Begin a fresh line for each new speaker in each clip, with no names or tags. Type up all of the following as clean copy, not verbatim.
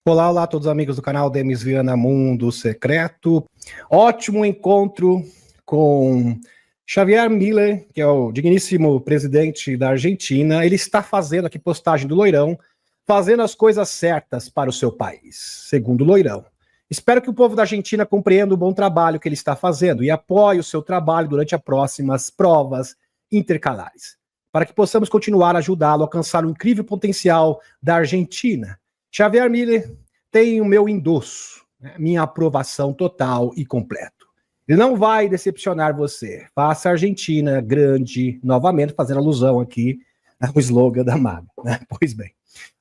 Olá, olá a todos os amigos do canal Demis Viana Mundo Secreto. Ótimo encontro com Javier Milei, que é o digníssimo presidente da Argentina. Ele está fazendo aqui postagem do Loirão, fazendo as coisas certas para o seu país, segundo o Loirão. Espero que o povo da Argentina compreenda o bom trabalho que ele está fazendo e apoie o seu trabalho durante as próximas provas intercalares, para que possamos continuar a ajudá-lo a alcançar o incrível potencial da Argentina. Javier Milei tem o meu endosso, minha aprovação total e completo. Ele não vai decepcionar você. Faça a Argentina grande novamente, fazendo alusão aqui ao slogan da MAGA. Pois bem.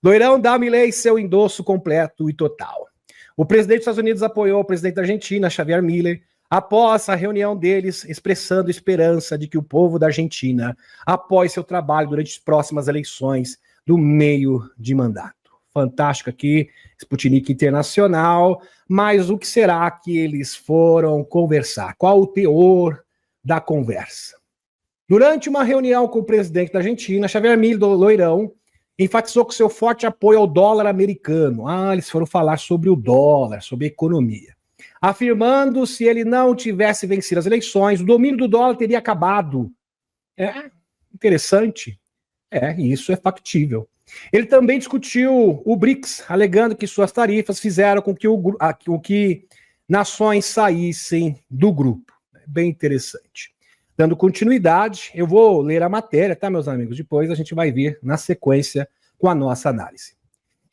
Loirão dá Milei seu endosso completo e total. O presidente dos Estados Unidos apoiou o presidente da Argentina, Javier Milei, após a reunião deles, expressando esperança de que o povo da Argentina apoie seu trabalho durante as próximas eleições do meio de mandato. Fantástico aqui, Sputnik Internacional, mas o que será que eles foram conversar? Qual o teor da conversa? Durante uma reunião com o presidente da Argentina, Javier Milei, do Loirão, enfatizou que seu forte apoio ao dólar americano. Eles foram falar sobre o dólar, sobre a economia. Afirmando se ele não tivesse vencido as eleições, o domínio do dólar teria acabado. Interessante. Isso é factível. Ele também discutiu o BRICS, alegando que suas tarifas fizeram com que nações saíssem do grupo. Bem interessante. Dando continuidade, eu vou ler a matéria, tá, meus amigos? Depois a gente vai ver na sequência com a nossa análise.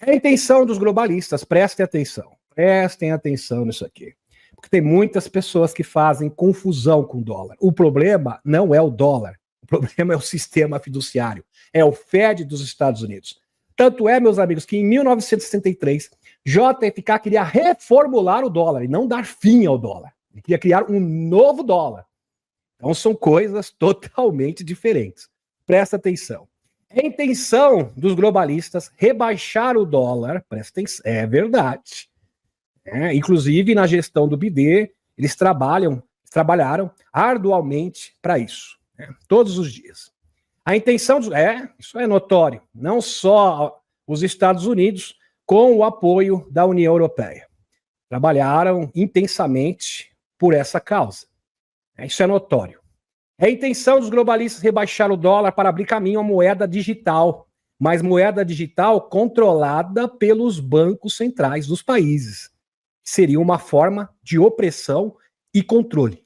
A intenção dos globalistas, prestem atenção nisso aqui. Porque tem muitas pessoas que fazem confusão com o dólar. O problema não é o dólar, o problema é o sistema fiduciário. É o Fed dos Estados Unidos. Tanto é, meus amigos, que em 1963, JFK queria reformular o dólar e não dar fim ao dólar. Ele queria criar um novo dólar. Então são coisas totalmente diferentes. Presta atenção. A intenção dos globalistas rebaixar o dólar, presta atenção, é verdade. Inclusive, na gestão do BID, eles trabalharam arduamente para isso, todos os dias. A intenção, isso é notório, não só os Estados Unidos, com o apoio da União Europeia. Trabalharam intensamente por essa causa. Isso é notório. A intenção dos globalistas rebaixar o dólar para abrir caminho à moeda digital, mas moeda digital controlada pelos bancos centrais dos países. Seria uma forma de opressão e controle.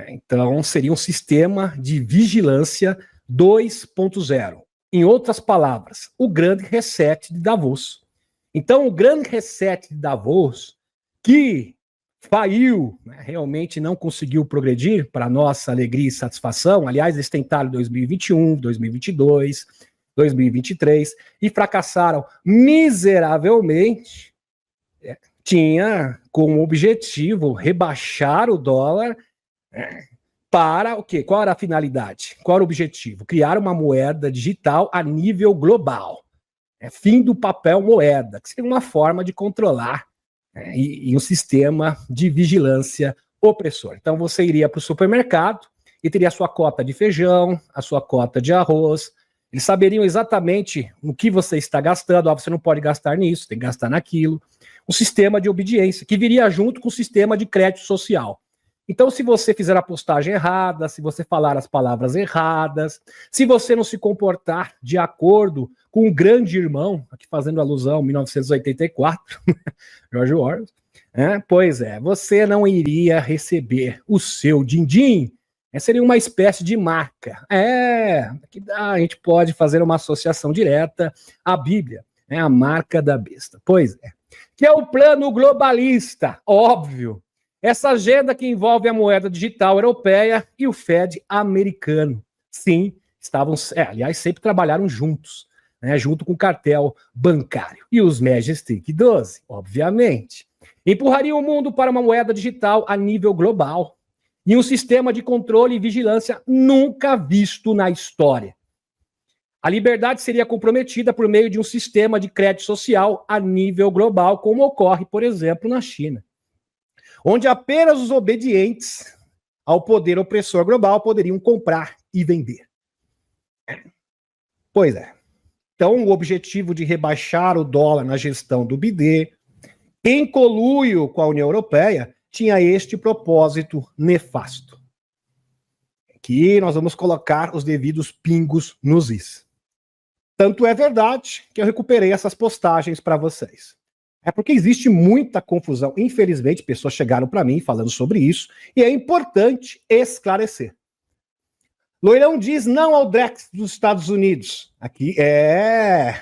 Então, seria um sistema de vigilância 2.0. Em outras palavras, o grande reset de Davos. Então, o grande reset de Davos, que faliu, realmente não conseguiu progredir, para nossa alegria e satisfação. Aliás, eles tentaram em 2021, 2022, 2023 e fracassaram miseravelmente. Tinha como objetivo rebaixar o dólar para o quê? Qual era a finalidade? Qual era o objetivo? Criar uma moeda digital a nível global. Fim do papel moeda, que seria uma forma de controlar e um sistema de vigilância opressor. Então você iria para o supermercado e teria a sua cota de feijão, a sua cota de arroz. Eles saberiam exatamente o que você está gastando. Você não pode gastar nisso, tem que gastar naquilo. Um sistema de obediência que viria junto com o sistema de crédito social. Então, se você fizer a postagem errada, se você falar as palavras erradas, se você não se comportar de acordo com o grande irmão, aqui fazendo alusão a 1984, George Orwell, você não iria receber o seu din-din. Seria uma espécie de marca. A gente pode fazer uma associação direta à Bíblia, a marca da besta. Pois é. Que é o plano globalista, óbvio. Essa agenda que envolve a moeda digital europeia e o Fed americano. Sim, aliás, sempre trabalharam juntos, junto com o cartel bancário. E os Majestic 12, obviamente. Empurrariam o mundo para uma moeda digital a nível global e um sistema de controle e vigilância nunca visto na história. A liberdade seria comprometida por meio de um sistema de crédito social a nível global, como ocorre, por exemplo, na China, onde apenas os obedientes ao poder opressor global poderiam comprar e vender. Pois é. Então, o objetivo de rebaixar o dólar na gestão do BID, em conluio com a União Europeia, tinha este propósito nefasto. Que nós vamos colocar os devidos pingos nos is. Tanto é verdade que eu recuperei essas postagens para vocês. É porque existe muita confusão. Infelizmente, pessoas chegaram para mim falando sobre isso e é importante esclarecer. Loirão diz não ao Drex dos Estados Unidos. Aqui é...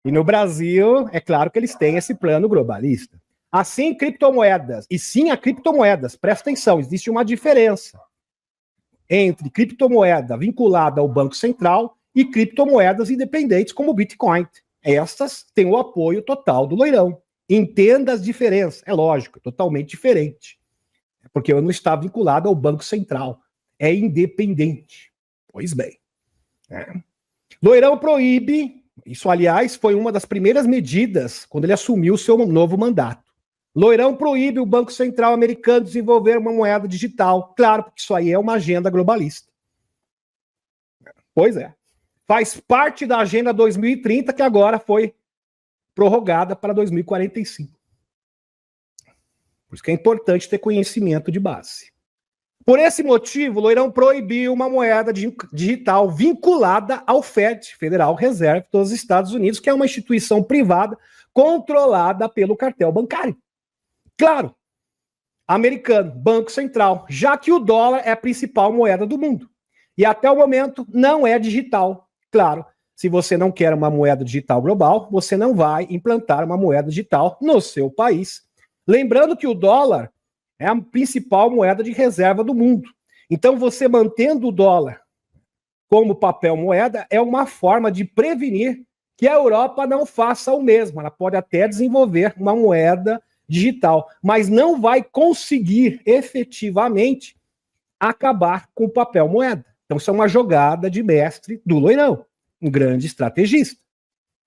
E no Brasil, é claro que eles têm esse plano globalista. Assim, criptomoedas. E sim a criptomoedas. Presta atenção, existe uma diferença entre criptomoeda vinculada ao Banco Central e criptomoedas independentes como o Bitcoin. Estas têm o apoio total do Loirão. Entenda as diferenças. É lógico, é totalmente diferente. Porque eu não está vinculado ao Banco Central. É independente. Pois bem. Loirão proíbe, isso aliás foi uma das primeiras medidas quando ele assumiu o seu novo mandato. Loirão proíbe o Banco Central americano desenvolver uma moeda digital. Claro, porque isso aí é uma agenda globalista. Pois é. Faz parte da Agenda 2030, que agora foi prorrogada para 2045. Por isso que é importante ter conhecimento de base. Por esse motivo, Loirão proibiu uma moeda digital vinculada ao FED, Federal Reserve dos Estados Unidos, que é uma instituição privada controlada pelo cartel bancário. Claro, americano, Banco Central, já que o dólar é a principal moeda do mundo. E até o momento não é digital. Claro, se você não quer uma moeda digital global, você não vai implantar uma moeda digital no seu país. Lembrando que o dólar é a principal moeda de reserva do mundo. Então, você mantendo o dólar como papel moeda é uma forma de prevenir que a Europa não faça o mesmo. Ela pode até desenvolver uma moeda digital, mas não vai conseguir efetivamente acabar com o papel moeda. Então, isso é uma jogada de mestre do Loirão, um grande estrategista.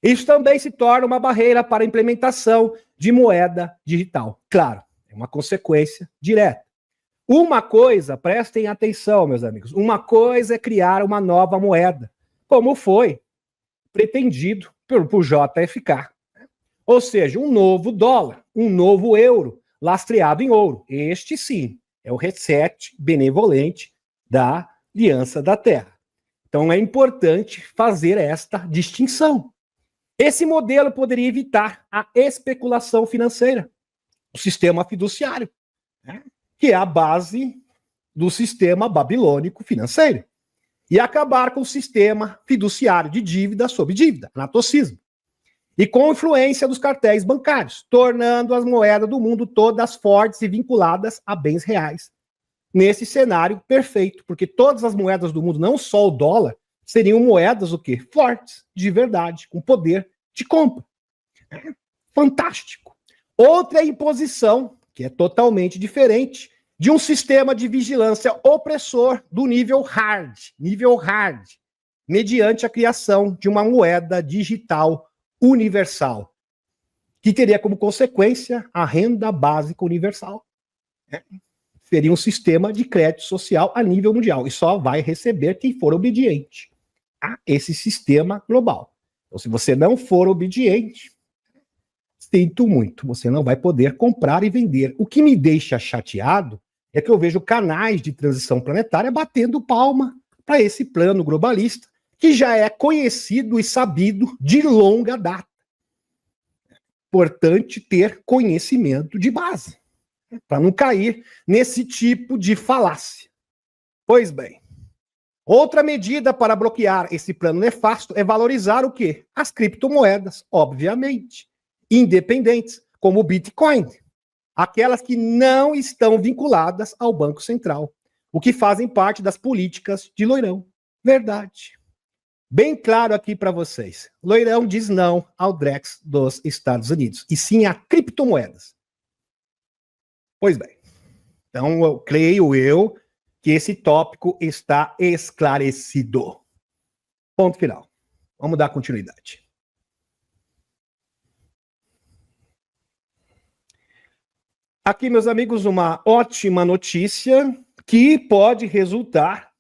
Isso também se torna uma barreira para a implementação de moeda digital. Claro, é uma consequência direta. Uma coisa, prestem atenção, meus amigos, uma coisa é criar uma nova moeda, como foi pretendido por JFK. Ou seja, um novo dólar, um novo euro, lastreado em ouro. Este, sim, é o reset benevolente da Aliança da Terra. Então, é importante fazer esta distinção. Esse modelo poderia evitar a especulação financeira, o sistema fiduciário, né, que é a base do sistema babilônico financeiro, e acabar com o sistema fiduciário de dívida sobre dívida, anatocismo. E com a influência dos cartéis bancários, tornando as moedas do mundo todas fortes e vinculadas a bens reais. Nesse cenário perfeito, porque todas as moedas do mundo, não só o dólar, seriam moedas o quê? Fortes, de verdade, com poder de compra. Fantástico. Outra imposição, que é totalmente diferente, de um sistema de vigilância opressor do nível hard, mediante a criação de uma moeda digital universal, que teria como consequência a renda básica universal. Seria um sistema de crédito social a nível mundial, e só vai receber quem for obediente a esse sistema global. Então, se você não for obediente, sinto muito, você não vai poder comprar e vender. O que me deixa chateado é que eu vejo canais de transição planetária batendo palma para esse plano globalista, que já é conhecido e sabido de longa data. Importante ter conhecimento de base, para não cair nesse tipo de falácia. Pois bem, outra medida para bloquear esse plano nefasto é valorizar o quê? As criptomoedas, obviamente, independentes, como o Bitcoin, aquelas que não estão vinculadas ao Banco Central, o que fazem parte das políticas de Loirão. Verdade. Bem claro aqui para vocês. Loirão diz não ao Drex dos Estados Unidos, e sim a criptomoedas. Pois bem. Então, eu creio que esse tópico está esclarecido. Ponto final. Vamos dar continuidade. Aqui, meus amigos, uma ótima notícia que pode resultar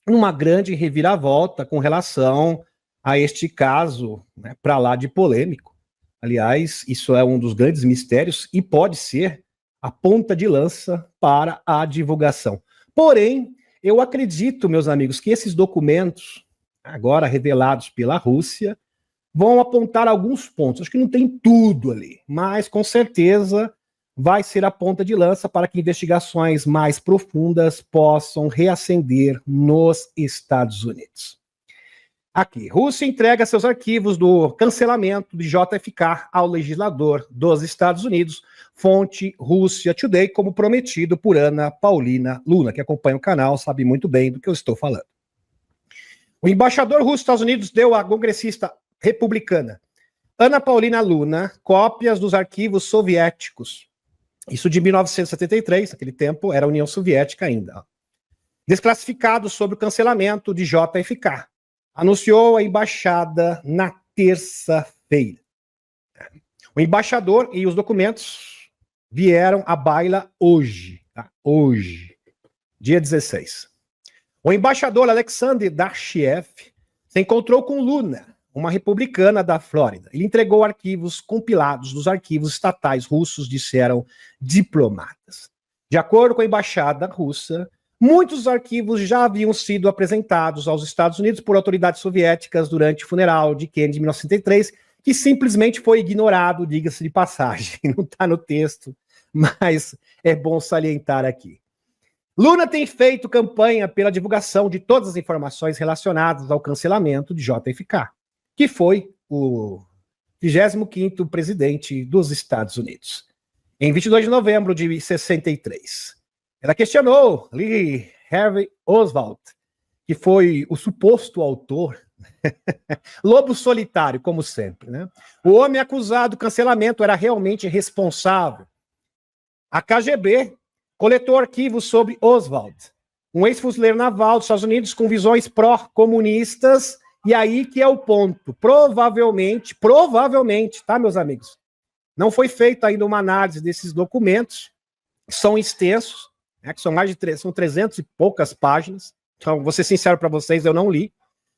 numa grande reviravolta com relação a este caso, né, para lá de polêmico. Aliás, isso é um dos grandes mistérios e pode ser a ponta de lança para a divulgação. Porém, eu acredito, meus amigos, que esses documentos, agora revelados pela Rússia, vão apontar alguns pontos. Acho que não tem tudo ali, mas com certeza vai ser a ponta de lança para que investigações mais profundas possam reacender nos Estados Unidos. Aqui, Rússia entrega seus arquivos do cancelamento de JFK ao legislador dos Estados Unidos, fonte Russia Today, como prometido por Ana Paulina Luna, que acompanha o canal, sabe muito bem do que eu estou falando. O embaixador russo dos Estados Unidos deu à congressista republicana Ana Paulina Luna cópias dos arquivos soviéticos. Isso de 1973, naquele tempo era a União Soviética ainda. Desclassificados sobre o cancelamento de JFK. Anunciou a embaixada na terça-feira. O embaixador e os documentos vieram à baila hoje, tá? Hoje, dia 16. O embaixador Alexander Darchiev se encontrou com Luna, uma republicana da Flórida. Ele entregou arquivos compilados dos arquivos estatais russos, disseram diplomatas. De acordo com a embaixada russa, muitos arquivos já haviam sido apresentados aos Estados Unidos por autoridades soviéticas durante o funeral de Kennedy em 1963, que simplesmente foi ignorado, diga-se de passagem. Não está no texto, mas é bom salientar aqui. Luna tem feito campanha pela divulgação de todas as informações relacionadas ao cancelamento de JFK, que foi o 25º presidente dos Estados Unidos, em 22 de novembro de 63. Ela questionou Lee Harvey Oswald, que foi o suposto autor, lobo solitário, como sempre, né? O homem acusado do cancelamento era realmente responsável. A KGB coletou arquivos sobre Oswald, um ex-fuzileiro naval dos Estados Unidos com visões pró-comunistas, e aí que é o ponto. Provavelmente, tá, meus amigos? Não foi feita ainda uma análise desses documentos, são extensos, que são mais de são 300 e poucas páginas. Então, vou ser sincero para vocês, eu não li.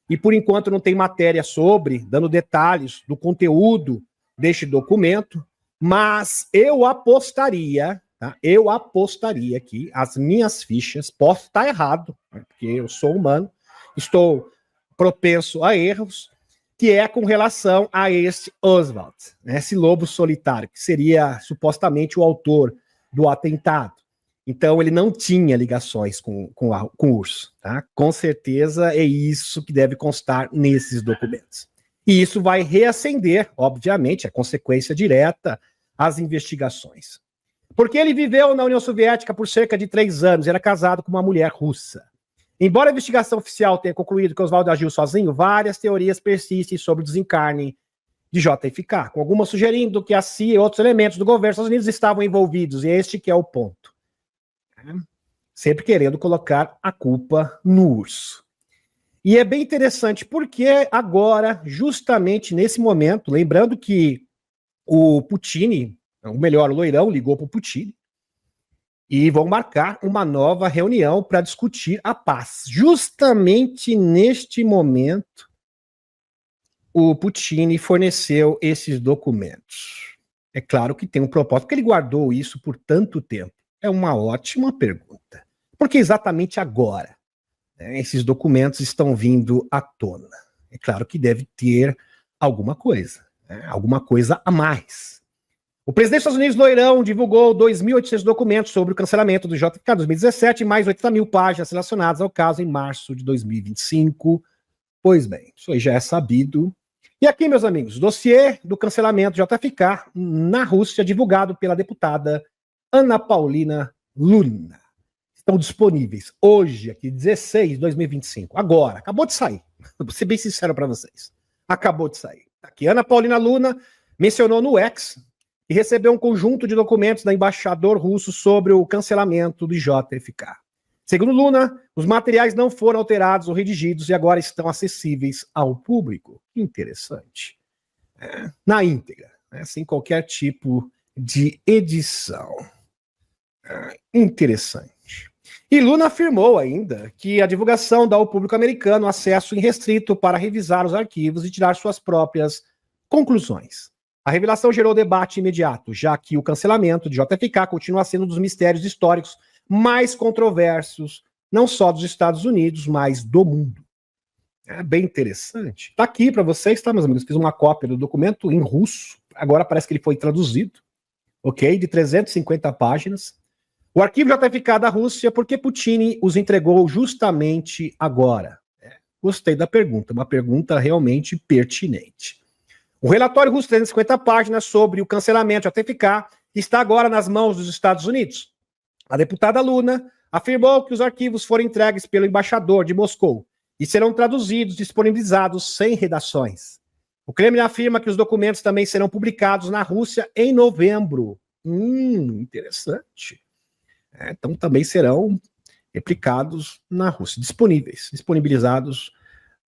E, por enquanto, não tem matéria sobre, dando detalhes do conteúdo deste documento. Mas eu apostaria, tá? Eu apostaria que as minhas fichas, posso estar errado, né? Porque eu sou humano, estou propenso a erros, que é com relação a este Oswald, né? Esse lobo solitário, que seria supostamente o autor do atentado. Então, ele não tinha ligações com o urso. Tá? Com certeza é isso que deve constar nesses documentos. E isso vai reacender, obviamente, a consequência direta às investigações. Porque ele viveu na União Soviética por cerca de 3 anos, era casado com uma mulher russa. Embora a investigação oficial tenha concluído que Oswald agiu sozinho, várias teorias persistem sobre o desencarne de JFK, com algumas sugerindo que a CIA e outros elementos do governo dos Estados Unidos estavam envolvidos, e este que é o ponto. Sempre querendo colocar a culpa no urso. E é bem interessante, porque agora, justamente nesse momento, lembrando que o Putin, ou melhor, o Loirão ligou para o Putin, e vão marcar uma nova reunião para discutir a paz. Justamente neste momento, o Putin forneceu esses documentos. É claro que tem um propósito, porque ele guardou isso por tanto tempo. É uma ótima pergunta. Por que exatamente agora, né, esses documentos estão vindo à tona? É claro que deve ter alguma coisa, né, alguma coisa a mais. O presidente dos Estados Unidos, Loirão, divulgou 2.800 documentos sobre o cancelamento do JFK em 2017 e mais 80.000 páginas relacionadas ao caso em março de 2025. Pois bem, isso aí já é sabido. E aqui, meus amigos, dossiê do cancelamento do JFK na Rússia, divulgado pela deputada Ana Paulina Luna. Estão disponíveis hoje, aqui, 16 de 2025. Agora, acabou de sair. Vou ser bem sincero para vocês. Acabou de sair. Aqui, Ana Paulina Luna mencionou no X e recebeu um conjunto de documentos da embaixador russo sobre o cancelamento do JFK. Segundo Luna, os materiais não foram alterados ou redigidos e agora estão acessíveis ao público. Interessante. Na íntegra, né, sem qualquer tipo de edição. Interessante. E Lula afirmou ainda que a divulgação dá ao público americano acesso irrestrito para revisar os arquivos e tirar suas próprias conclusões. A revelação gerou debate imediato, já que o cancelamento de JFK continua sendo um dos mistérios históricos mais controversos, não só dos Estados Unidos, mas do mundo. É bem interessante. Está aqui para vocês, tá, meus amigos? Fiz uma cópia do documento em russo, agora parece que ele foi traduzido, ok? De 350 páginas. O arquivo JFK da Rússia, por que Putin os entregou justamente agora? Gostei da pergunta, uma pergunta realmente pertinente. O relatório russo, 350 páginas, sobre o cancelamento de JFK, está agora nas mãos dos Estados Unidos. A deputada Luna afirmou que os arquivos foram entregues pelo embaixador de Moscou e serão traduzidos, disponibilizados sem redações. O Kremlin afirma que os documentos também serão publicados na Rússia em novembro. Interessante. Então também serão replicados na Rússia, disponibilizados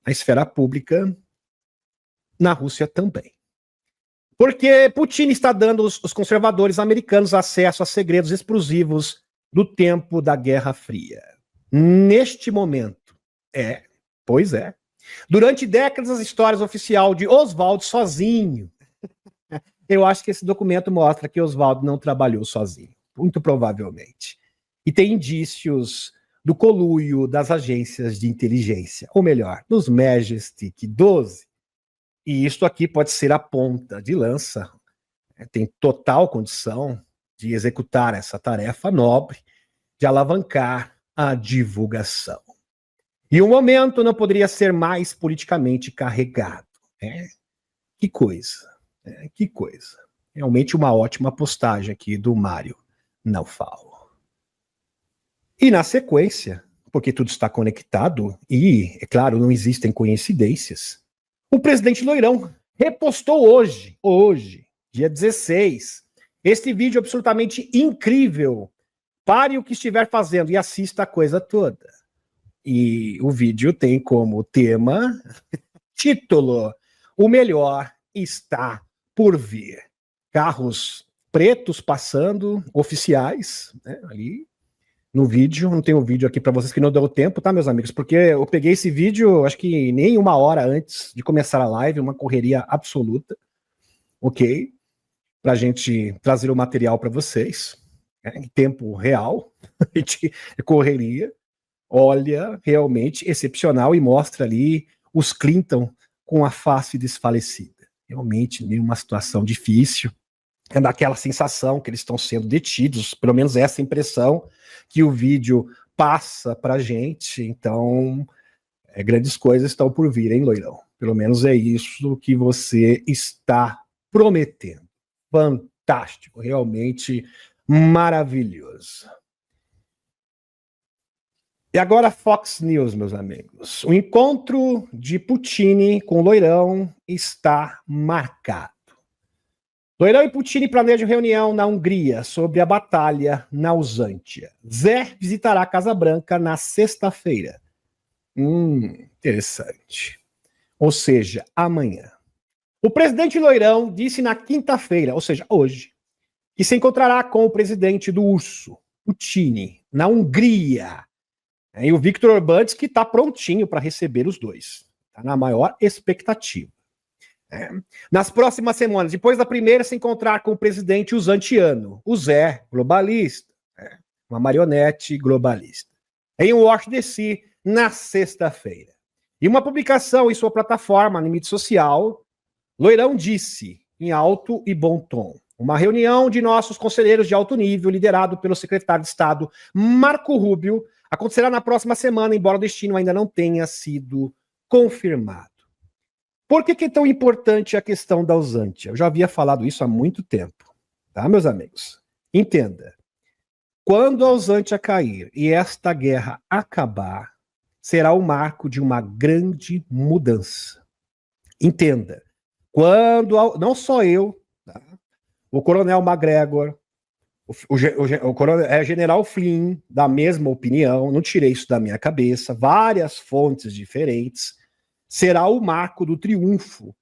na esfera pública na Rússia também. Porque Putin está dando os conservadores americanos acesso a segredos explosivos do tempo da Guerra Fria. Neste momento, pois é. Durante décadas, a história oficial de Oswald sozinho. Eu acho que esse documento mostra que Oswald não trabalhou sozinho, muito provavelmente. E tem indícios do conluio das agências de inteligência, ou melhor, dos Majestic 12. E isso aqui pode ser a ponta de lança, tem total condição de executar essa tarefa nobre, de alavancar a divulgação. E o momento não poderia ser mais politicamente carregado. Que coisa, que coisa. Realmente uma ótima postagem aqui do Mário Naufal. E na sequência, porque tudo está conectado, e, é claro, não existem coincidências, o presidente Loirão repostou hoje, dia 16, este vídeo absolutamente incrível. Pare o que estiver fazendo e assista a coisa toda. E o vídeo tem como tema, título, o melhor está por vir. Carros pretos passando, oficiais, né, ali no vídeo. Não tem o vídeo aqui para vocês que não deu tempo, tá, meus amigos? Porque eu peguei esse vídeo, acho que nem uma hora antes de começar a live, uma correria absoluta, ok? Pra gente trazer o material para vocês, em tempo real, de correria. Olha, realmente excepcional, e mostra ali os Clinton com a face desfalecida. Realmente, uma situação difícil. É daquela sensação que eles estão sendo detidos, pelo menos essa impressão que o vídeo passa pra gente. Então, grandes coisas estão por vir, hein, Loirão? Pelo menos é isso que você está prometendo. Fantástico, realmente maravilhoso. E agora Fox News, meus amigos. O encontro de Putin com Loirão está marcado. Loirão e Putin planejam reunião na Hungria sobre a batalha na Usântia. Zé visitará a Casa Branca na sexta-feira. Interessante. Ou seja, amanhã. O presidente Loirão disse na quinta-feira, ou seja, hoje, que se encontrará com o presidente do Urso, Putin, na Hungria. E o Viktor Orbán diz que está prontinho para receber os dois. Está na maior expectativa. Nas próximas semanas, depois da primeira, se encontrar com o presidente usantiano, o Zé, globalista, uma marionete globalista, em Washington DC, na sexta-feira. Em uma publicação em sua plataforma na mídia social, Loirão disse, em alto e bom tom, uma reunião de nossos conselheiros de alto nível, liderado pelo secretário de Estado Marco Rubio, acontecerá na próxima semana, embora o destino ainda não tenha sido confirmado. Por que é tão importante a questão da Usântia? Eu já havia falado isso há muito tempo, tá, meus amigos? Entenda, quando a Usântia cair e esta guerra acabar, será o marco de uma grande mudança. Entenda, quando, não só eu, tá? O coronel McGregor, o coronel, general Flynn, da mesma opinião, não tirei isso da minha cabeça, várias fontes diferentes, será o marco do triunfo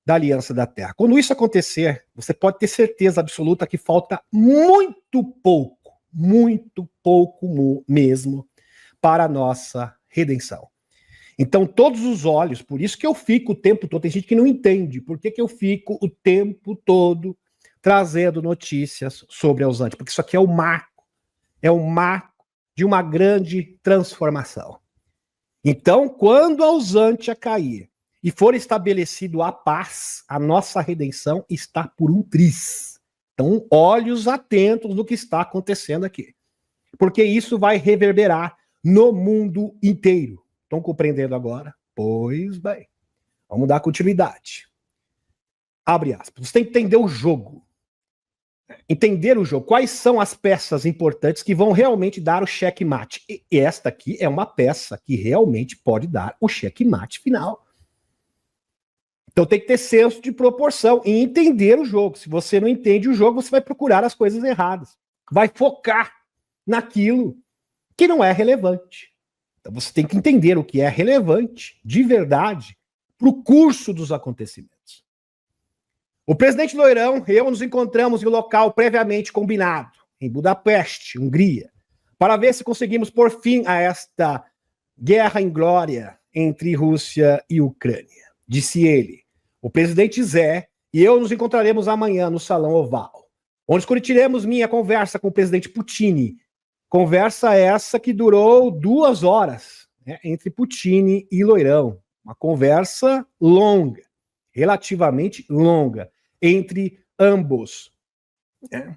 da Aliança da Terra. Quando isso acontecer, você pode ter certeza absoluta que falta muito pouco muito pouco mesmo para a nossa redenção. Então, todos os olhos, por isso que eu fico o tempo todo, tem gente que não entende, por que eu fico o tempo todo trazendo notícias sobre a Ausante, porque isso aqui é o marco de uma grande transformação. Então, quando a Ausante cair e for estabelecido a paz, a nossa redenção está por um triz. Então, olhos atentos no que está acontecendo aqui, porque isso vai reverberar no mundo inteiro. Estão compreendendo agora? Pois bem, vamos dar continuidade. Abre aspas. Você tem que entender o jogo. Entender o jogo. Quais são as peças importantes que vão realmente dar o checkmate? E esta aqui é uma peça que realmente pode dar o checkmate final. Então tem que ter senso de proporção e entender o jogo. Se você não entende o jogo, você vai procurar as coisas erradas. Vai focar naquilo que não é relevante. Então você tem que entender o que é relevante, de verdade, para o curso dos acontecimentos. O presidente Loirão e eu nos encontramos em um local previamente combinado, em Budapeste, Hungria, para ver se conseguimos pôr fim a esta guerra inglória entre Rússia e Ucrânia. Disse ele, o presidente Zé e eu nos encontraremos amanhã no Salão Oval, onde discutiremos minha conversa com o presidente Putin. Conversa essa que durou 2 horas, né, entre Putin e Loirão. Uma conversa longa, relativamente longa, entre ambos. É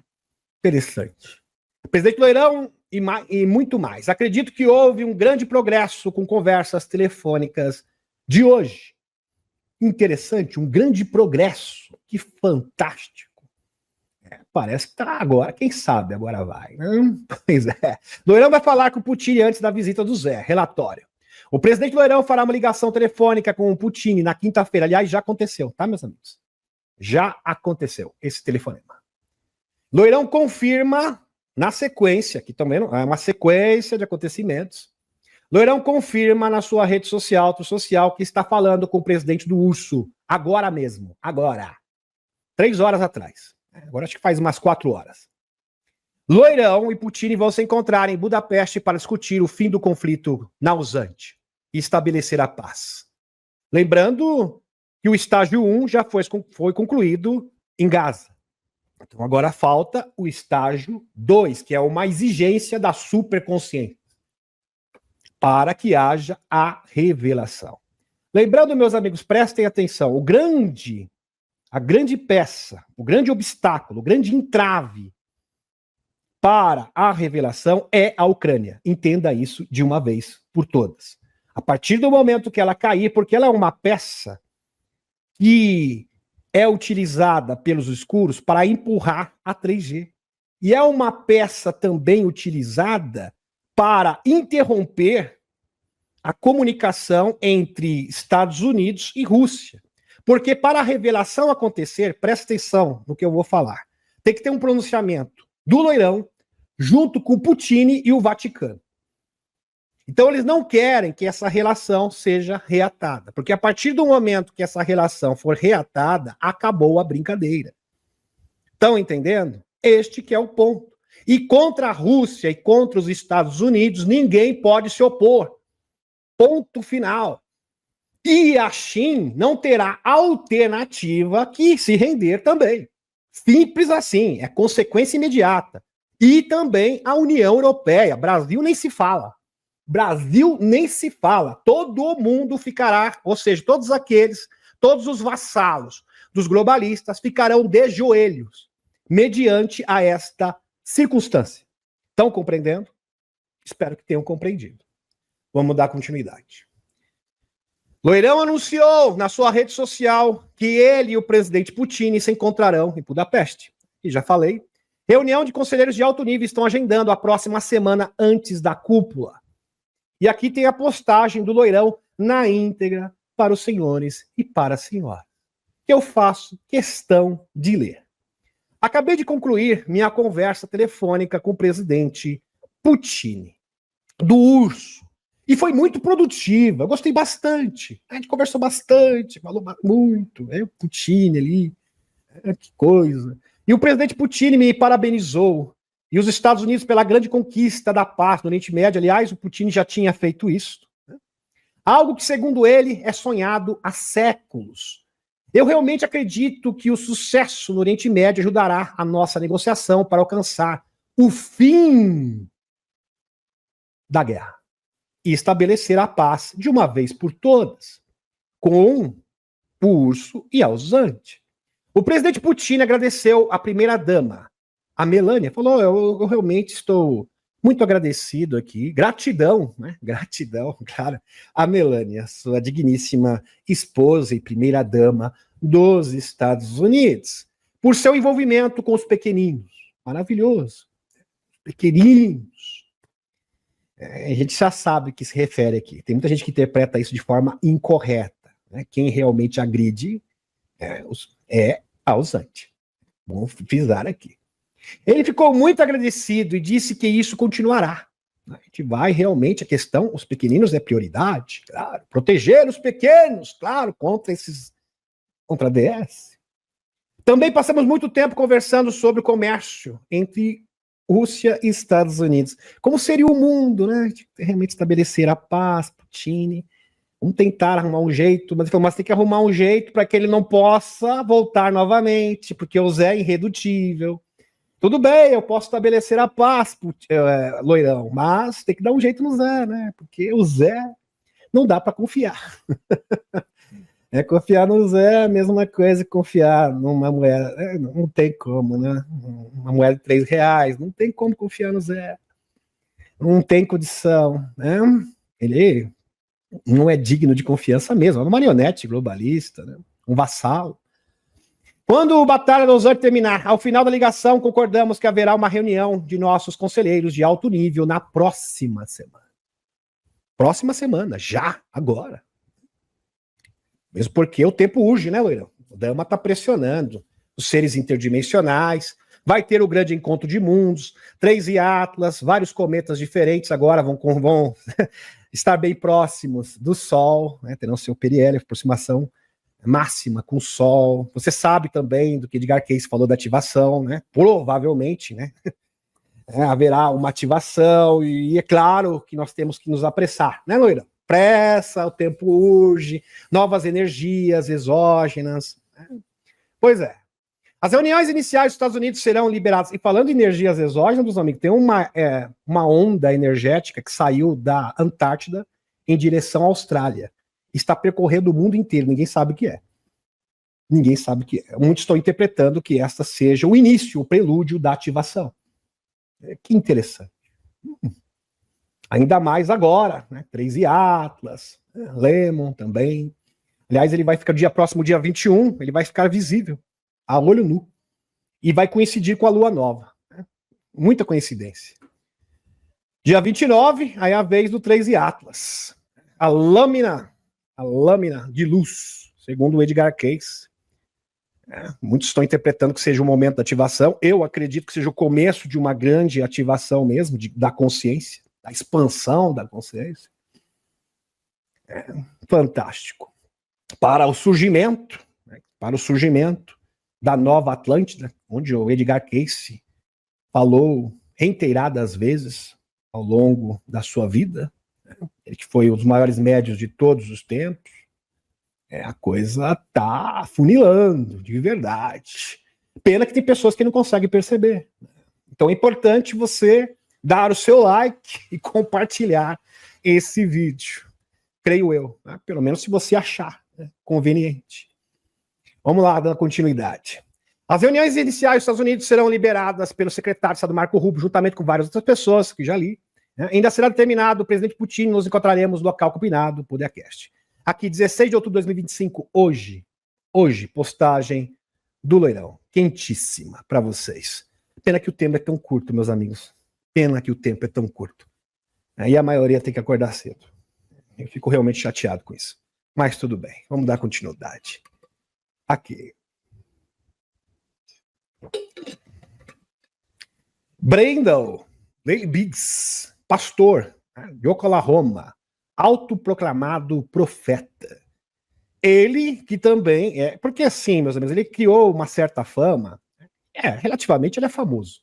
interessante. O presidente Loirão e muito mais. Acredito que houve um grande progresso com conversas telefônicas de hoje. Interessante, um grande progresso. Que fantástico. Parece que tá agora, quem sabe agora vai. Pois é. Loirão vai falar com o Putin antes da visita do Zé. Relatório. O presidente Loirão fará uma ligação telefônica com o Putin na quinta-feira. Aliás, já aconteceu, tá, meus amigos? Já aconteceu esse telefonema. Loirão confirma na sequência, que também é uma sequência de acontecimentos. Loirão confirma na sua rede social, que está falando com o presidente do Urso, agora mesmo, agora. 3 horas atrás. Agora acho que faz umas 4 horas. Loirão e Putin vão se encontrar em Budapeste para discutir o fim do conflito na Ausante e estabelecer a paz. Lembrando que o estágio 1 já foi concluído em Gaza. Então agora falta o estágio 2, que é uma exigência da superconsciência, para que haja a revelação. Lembrando, meus amigos, prestem atenção, a grande peça, o grande obstáculo, o grande entrave para a revelação é a Ucrânia. Entenda isso de uma vez por todas. A partir do momento que ela cair, porque ela é uma peça que é utilizada pelos escuros para empurrar a 3G. E é uma peça também utilizada para interromper a comunicação entre Estados Unidos e Rússia. Porque para a revelação acontecer, presta atenção no que eu vou falar, tem que ter um pronunciamento do Loirão junto com o Putin e o Vaticano. Então eles não querem que essa relação seja reatada, porque a partir do momento que essa relação for reatada, acabou a brincadeira. Estão entendendo? Este que é o ponto. E contra a Rússia e contra os Estados Unidos, ninguém pode se opor. Ponto final. E a China não terá alternativa que se render também. Simples assim, é consequência imediata. E também a União Europeia. Brasil nem se fala. Brasil nem se fala. Todo mundo ficará, ou seja, todos os vassalos dos globalistas ficarão de joelhos mediante a esta circunstância. Estão compreendendo? Espero que tenham compreendido. Vamos dar continuidade. Loirão anunciou na sua rede social que ele e o presidente Putin se encontrarão em Budapeste. E já falei, reunião de conselheiros de alto nível estão agendando a próxima semana antes da cúpula. E aqui tem a postagem do Loirão na íntegra para os senhores e para a senhora, que eu faço questão de ler. Acabei de concluir minha conversa telefônica com o presidente Putin, do Urso, e foi muito produtiva, eu gostei bastante, a gente conversou bastante, falou muito, o Putin ali, que coisa. E o presidente Putin me parabenizou E os Estados Unidos, pela grande conquista da paz no Oriente Médio, aliás, o Putin já tinha feito isso, né? Algo que, segundo ele, é sonhado há séculos. Eu realmente acredito que o sucesso no Oriente Médio ajudará a nossa negociação para alcançar o fim da guerra e estabelecer a paz de uma vez por todas, com o urso e a usante. O presidente Putin agradeceu a primeira-dama, a Melania, falou, eu realmente estou muito agradecido aqui, gratidão, né? Gratidão, claro, a Melania, sua digníssima esposa e primeira-dama dos Estados Unidos, por seu envolvimento com os pequeninos. Maravilhoso. Pequeninos. A gente já sabe o que se refere aqui. Tem muita gente que interpreta isso de forma incorreta, né? Quem realmente agride é a usante. Vamos frisar aqui. Ele ficou muito agradecido e disse que isso continuará. A gente vai realmente, a questão, os pequeninos é prioridade, claro. Proteger os pequenos, claro, contra a DS. Também passamos muito tempo conversando sobre o comércio entre Rússia e Estados Unidos. Como seria o mundo, né? Realmente estabelecer a paz, Putin. Vamos tentar arrumar um jeito, mas tem que arrumar um jeito para que ele não possa voltar novamente, porque o Zé é irredutível. Tudo bem, eu posso estabelecer a paz, loirão, mas tem que dar um jeito no Zé, né? Porque o Zé não dá para confiar. Confiar no Zé é a mesma coisa que confiar numa moeda. Não tem como, né? Uma moeda de R$3, não tem como confiar no Zé. Não tem condição, né? Ele não é digno de confiança mesmo, é uma marionete globalista, né? Um vassalo. Quando a Batalha do Ozan terminar, ao final da ligação, concordamos que haverá uma reunião de nossos conselheiros de alto nível na próxima semana. Próxima semana, já, agora. Mesmo porque o tempo urge, né, Loirão? O Dama está pressionando os seres interdimensionais, vai ter o grande encontro de mundos, 3 e Atlas, vários cometas diferentes agora vão estar bem próximos do Sol, né? Terão seu periélio, aproximação máxima com o Sol. Você sabe também do que Edgar Cayce falou da ativação, né? Provavelmente, né? Haverá uma ativação e é claro que nós temos que nos apressar, né, Loira? Pressa, o tempo urge, novas energias exógenas. Né? Pois é. As reuniões iniciais dos Estados Unidos serão liberadas. E falando em energias exógenas, meus amigos, tem uma onda energética que saiu da Antártida em direção à Austrália. Está percorrendo o mundo inteiro, ninguém sabe o que é. Ninguém sabe o que é. Muitos estão interpretando que esta seja o início, o prelúdio da ativação. Que interessante. Ainda mais agora, né? 3 e Atlas, Lemon também. Aliás, ele vai ficar próximo dia 21, ele vai ficar visível, a olho nu. E vai coincidir com a lua nova. Né? Muita coincidência. Dia 29, aí é a vez do 3 e Atlas. A lâmina de luz, segundo o Edgar Cayce. Muitos estão interpretando que seja um momento da ativação. Eu acredito que seja o começo de uma grande ativação mesmo, da consciência, da expansão da consciência. Fantástico. Para o surgimento da nova Atlântida, onde o Edgar Cayce falou reiteradas vezes ao longo da sua vida, ele que foi um dos maiores médios de todos os tempos. A coisa tá funilando, de verdade. Pena que tem pessoas que não conseguem perceber. Então é importante você dar o seu like e compartilhar esse vídeo. Creio eu. Né? Pelo menos se você achar conveniente. Vamos lá, dando continuidade. As reuniões iniciais dos Estados Unidos serão liberadas pelo secretário de Estado Marco Rubio, juntamente com várias outras pessoas, que já li. Ainda será determinado o presidente Putin, nos encontraremos no local combinado, Podercast. Aqui, 16 de outubro de 2025, hoje, postagem do Loirão, quentíssima para vocês. Pena que o tempo é tão curto, meus amigos. Pena que o tempo é tão curto. Aí a maioria tem que acordar cedo. Eu fico realmente chateado com isso. Mas tudo bem, vamos dar continuidade. Aqui. Brendel Biggs, pastor de Oklahoma, autoproclamado profeta. Ele que também porque assim, meus amigos, ele criou uma certa fama, relativamente ele é famoso.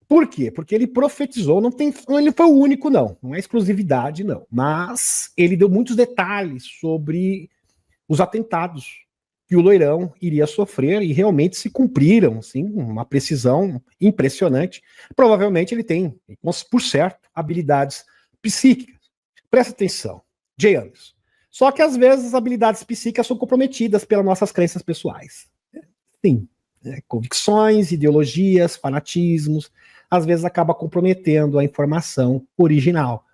Por quê? Porque ele profetizou, ele foi o único, não é exclusividade, não, mas ele deu muitos detalhes sobre os atentados que o Loirão iria sofrer e realmente se cumpriram, assim, uma precisão impressionante. Provavelmente ele tem, por certo, habilidades psíquicas. Presta atenção, Jay Anderson. Só que às vezes as habilidades psíquicas são comprometidas pelas nossas crenças pessoais. Sim, convicções, ideologias, fanatismos, às vezes acaba comprometendo a informação original.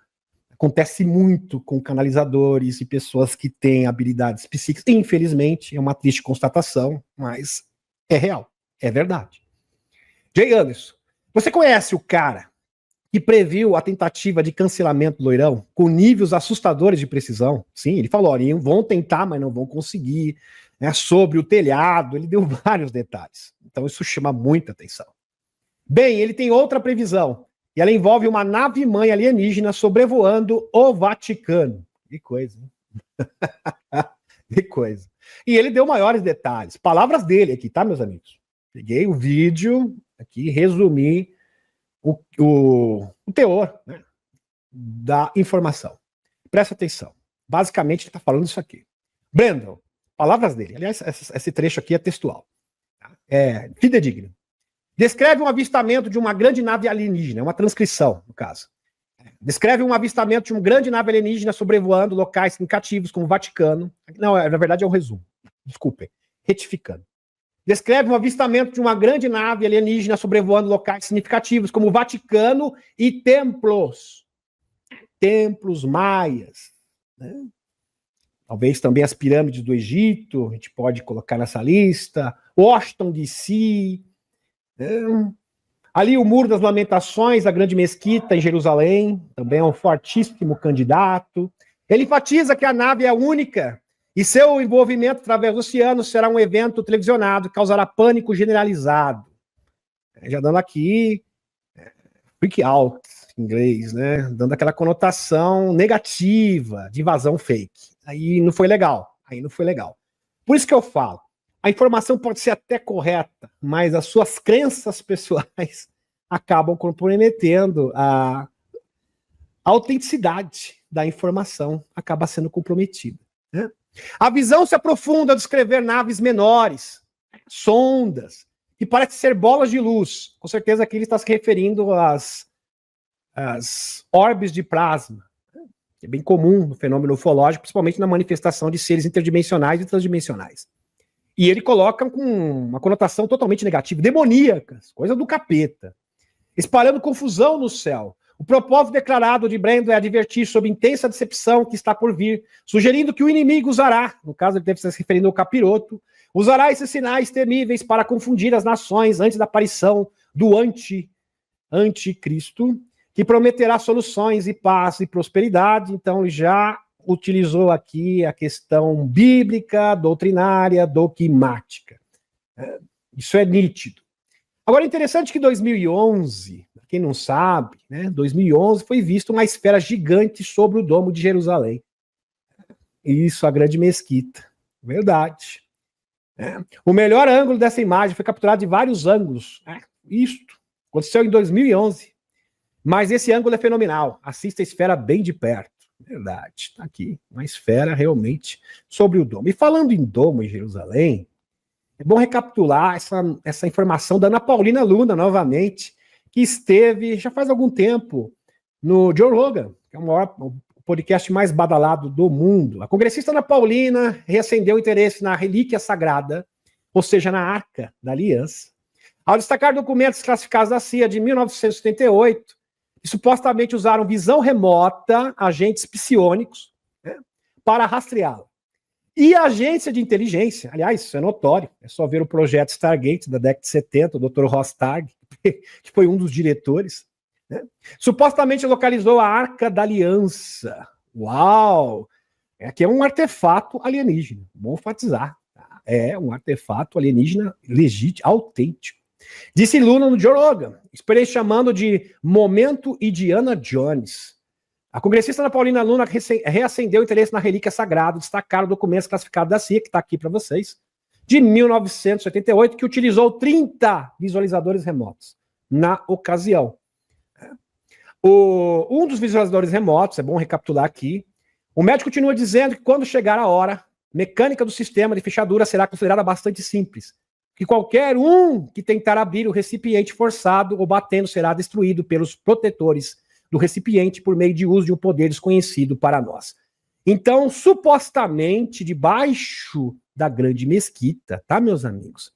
Acontece muito com canalizadores e pessoas que têm habilidades psíquicas. Infelizmente, é uma triste constatação, mas é real, é verdade. Jay Anderson, você conhece o cara que previu a tentativa de cancelamento do Loirão com níveis assustadores de precisão? Sim, ele falou, olha, vão tentar, mas não vão conseguir. Sobre o telhado, ele deu vários detalhes. Então isso chama muita atenção. Bem, ele tem outra previsão, e ela envolve uma nave-mãe alienígena sobrevoando o Vaticano. Que coisa, hein? Que coisa. E ele deu maiores detalhes. Palavras dele aqui, tá, meus amigos? Peguei o vídeo aqui, resumi o teor, né, da informação. Presta atenção. Basicamente, ele está falando isso aqui. Brandon, palavras dele. Aliás, esse trecho aqui é textual. É fidedigno. Descreve um avistamento de uma grande nave alienígena, é uma transcrição, no caso. Descreve um avistamento de uma grande nave alienígena sobrevoando locais significativos como o Vaticano. Não, na verdade é um resumo. Desculpem. Retificando. Descreve um avistamento de uma grande nave alienígena sobrevoando locais significativos como o Vaticano e templos. Templos maias. Né? Talvez também as pirâmides do Egito, a gente pode colocar nessa lista. Washington, D.C., ali o Muro das Lamentações, a Grande Mesquita em Jerusalém, também é um fortíssimo candidato. Ele enfatiza que a nave é única e seu envolvimento através do oceano será um evento televisionado que causará pânico generalizado. Já dando aqui freak out em inglês, né? Dando aquela conotação negativa de invasão fake. Aí não foi legal. Por isso que eu falo, a informação pode ser até correta, mas as suas crenças pessoais acabam comprometendo a autenticidade da informação, acaba sendo comprometida. Né? A visão se aprofunda ao descrever naves menores, sondas, que parecem ser bolas de luz. Com certeza aqui ele está se referindo às orbes de plasma, que é bem comum no fenômeno ufológico, principalmente na manifestação de seres interdimensionais e transdimensionais. E ele coloca com uma conotação totalmente negativa, demoníacas, coisa do capeta, espalhando confusão no céu. O propósito declarado de Brandon é advertir sobre intensa decepção que está por vir, sugerindo que o inimigo usará, no caso ele deve estar se referindo ao capiroto, usará esses sinais temíveis para confundir as nações antes da aparição do anticristo, que prometerá soluções e paz e prosperidade. Então ele já utilizou aqui a questão bíblica, doutrinária, dogmática. Isso é nítido. Agora, é interessante que 2011, quem não sabe, né, 2011 foi visto uma esfera gigante sobre o Domo de Jerusalém. Isso, a Grande Mesquita. Verdade. O melhor ângulo dessa imagem foi capturado de vários ângulos. Isto aconteceu em 2011. Mas esse ângulo é fenomenal. Assista a esfera bem de perto. Verdade, está aqui, uma esfera realmente sobre o domo. E falando em domo em Jerusalém, é bom recapitular essa informação da Ana Paulina Luna, novamente, que esteve, já faz algum tempo, no Joe Rogan, que é o podcast mais badalado do mundo. A congressista Ana Paulina reacendeu interesse na relíquia sagrada, ou seja, na Arca da Aliança, ao destacar documentos classificados da CIA de 1978, que supostamente usaram visão remota, agentes psionicos, né, para rastreá-la. E a agência de inteligência, aliás, isso é notório, é só ver o projeto Stargate da década de 70, o Dr. Rostag, que foi um dos diretores, né, supostamente localizou a Arca da Aliança. Uau! Aqui é um artefato alienígena, bom enfatizar. Tá? É um artefato alienígena legítimo, autêntico. Disse Luna no Joe Rogan, esperei chamando de momento Indiana Jones. A congressista Ana Paulina Luna reacendeu interesse na relíquia sagrada, destacaram documentos classificados da CIA, que está aqui para vocês, de 1978, que utilizou 30 visualizadores remotos. na ocasião. Um dos visualizadores remotos, é bom recapitular aqui, o médico continua dizendo que quando chegar a hora, a mecânica do sistema de fechadura será considerada bastante simples, que qualquer um que tentar abrir o recipiente forçado ou batendo será destruído pelos protetores do recipiente por meio de uso de um poder desconhecido para nós. Então, supostamente, debaixo da grande mesquita, tá, meus amigos,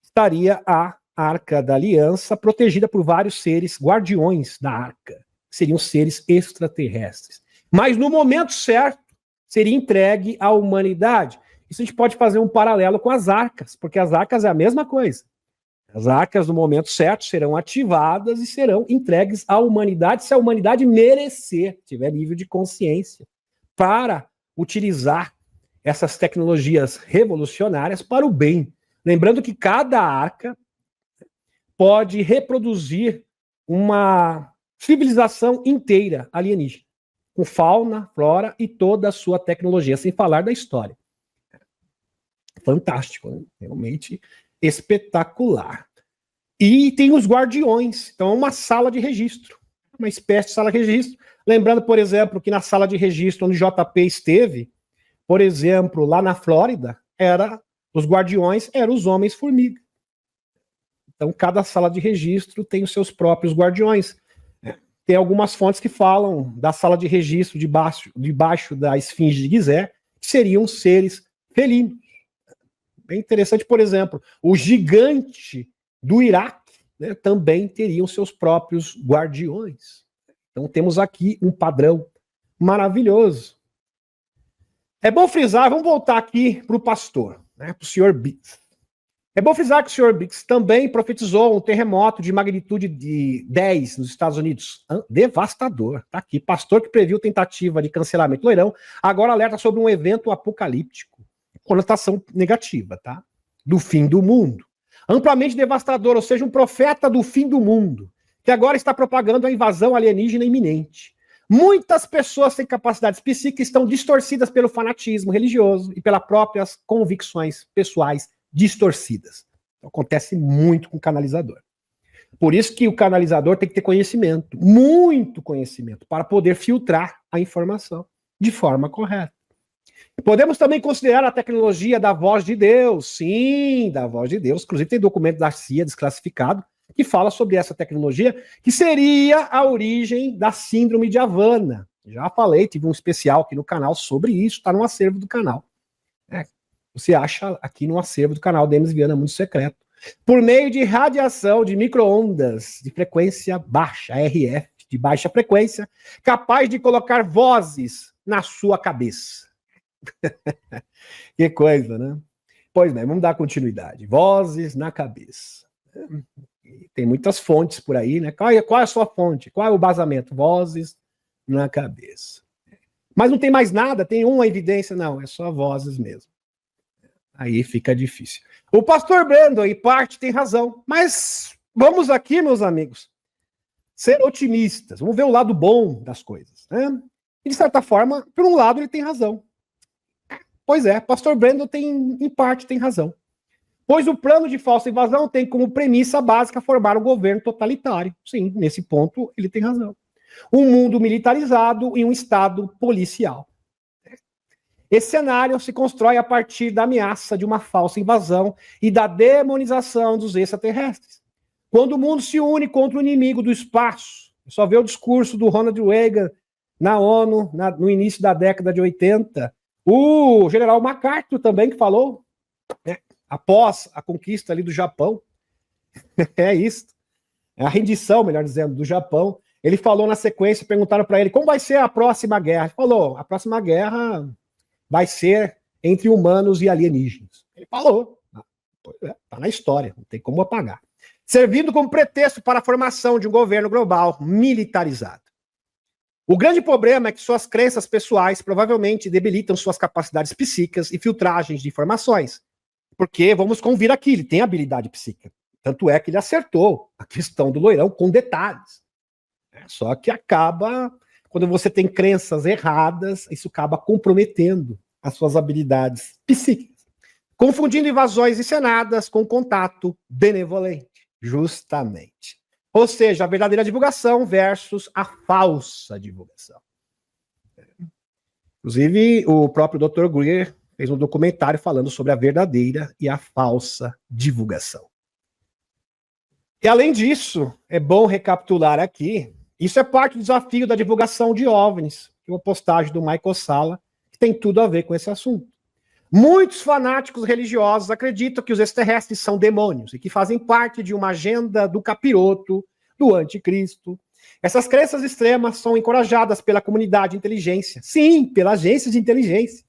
estaria a Arca da Aliança, protegida por vários seres guardiões da Arca, que seriam seres extraterrestres. Mas no momento certo, seria entregue à humanidade. Isso a gente pode fazer um paralelo com as arcas, porque as arcas é a mesma coisa. As arcas, no momento certo, serão ativadas e serão entregues à humanidade, se a humanidade merecer, tiver nível de consciência, para utilizar essas tecnologias revolucionárias para o bem. Lembrando que cada arca pode reproduzir uma civilização inteira alienígena, com fauna, flora e toda a sua tecnologia, sem falar da história. Fantástico, né? Realmente espetacular. E tem os guardiões, então é uma sala de registro, uma espécie de sala de registro. Lembrando, por exemplo, que na sala de registro onde JP esteve, por exemplo, lá na Flórida, os guardiões eram os Homens-Formiga. Então, cada sala de registro tem os seus próprios guardiões. Tem algumas fontes que falam da sala de registro debaixo da Esfinge de Gizé, que seriam seres felinos. Bem interessante, por exemplo, o gigante do Iraque, né, também teriam seus próprios guardiões. Então, temos aqui um padrão maravilhoso. É bom frisar, vamos voltar aqui para o pastor, né, para o senhor Biggs. É bom frisar que o senhor Biggs também profetizou um terremoto de magnitude de 10 nos Estados Unidos. Devastador. Tá aqui. Pastor que previu tentativa de cancelamento do leilão, agora alerta sobre um evento apocalíptico. Conotação negativa, tá? Do fim do mundo. Amplamente devastador, ou seja, um profeta do fim do mundo, que agora está propagando a invasão alienígena iminente. Muitas pessoas sem capacidades psíquicas estão distorcidas pelo fanatismo religioso e pelas próprias convicções pessoais distorcidas. Então, acontece muito com o canalizador. Por isso que o canalizador tem que ter conhecimento, muito conhecimento, para poder filtrar a informação de forma correta. Podemos também considerar a tecnologia da voz de Deus. Sim, da voz de Deus. Inclusive tem documento da CIA desclassificado que fala sobre essa tecnologia, que seria a origem da síndrome de Havana. Já falei, tive um especial aqui no canal sobre isso, está no acervo do canal. Você acha aqui no acervo do canal Denis Viana Mundo Secreto. Por meio de radiação de micro-ondas de frequência baixa, RF, de baixa frequência, capaz de colocar vozes na sua cabeça. Que coisa, né? Pois bem, vamos dar continuidade. Vozes na cabeça. Tem muitas fontes por aí, né? Qual é a sua fonte? Qual é o basamento? Vozes na cabeça. Mas não tem mais nada? Tem uma evidência? Não, é só vozes mesmo. Aí fica difícil. O pastor Brandon, em parte, tem razão. Mas vamos aqui, meus amigos, ser otimistas. Vamos ver o lado bom das coisas, né? E, de certa forma, por um lado, ele tem razão. Pois é, pastor Brandon em parte tem razão. Pois o plano de falsa invasão tem como premissa básica formar um governo totalitário. Sim, nesse ponto ele tem razão. Um mundo militarizado e um estado policial. Esse cenário se constrói a partir da ameaça de uma falsa invasão e da demonização dos extraterrestres. Quando o mundo se une contra o inimigo do espaço, só vê o discurso do Ronald Reagan na ONU no início da década de 80, o general MacArthur também que falou, né, após a conquista ali do Japão, é isso, a rendição, melhor dizendo, do Japão, ele falou na sequência, perguntaram para ele como vai ser a próxima guerra. Ele falou, a próxima guerra vai ser entre humanos e alienígenas. Ele falou, tá na história, não tem como apagar. Servindo como pretexto para a formação de um governo global militarizado. O grande problema é que suas crenças pessoais provavelmente debilitam suas capacidades psíquicas e filtragens de informações. Porque, vamos convir aqui, ele tem habilidade psíquica. Tanto é que ele acertou a questão do loirão com detalhes. Só que acaba, quando você tem crenças erradas, isso acaba comprometendo as suas habilidades psíquicas. Confundindo invasões encenadas com contato benevolente. Justamente. Ou seja, a verdadeira divulgação versus a falsa divulgação. Inclusive, o próprio Dr. Greer fez um documentário falando sobre a verdadeira e a falsa divulgação. E além disso, é bom recapitular aqui, isso é parte do desafio da divulgação de OVNIs, uma postagem do Michael Salla, que tem tudo a ver com esse assunto. Muitos fanáticos religiosos acreditam que os extraterrestres são demônios e que fazem parte de uma agenda do capiroto, do anticristo. Essas crenças extremas são encorajadas pela comunidade de inteligência. Sim, pela agência de inteligência.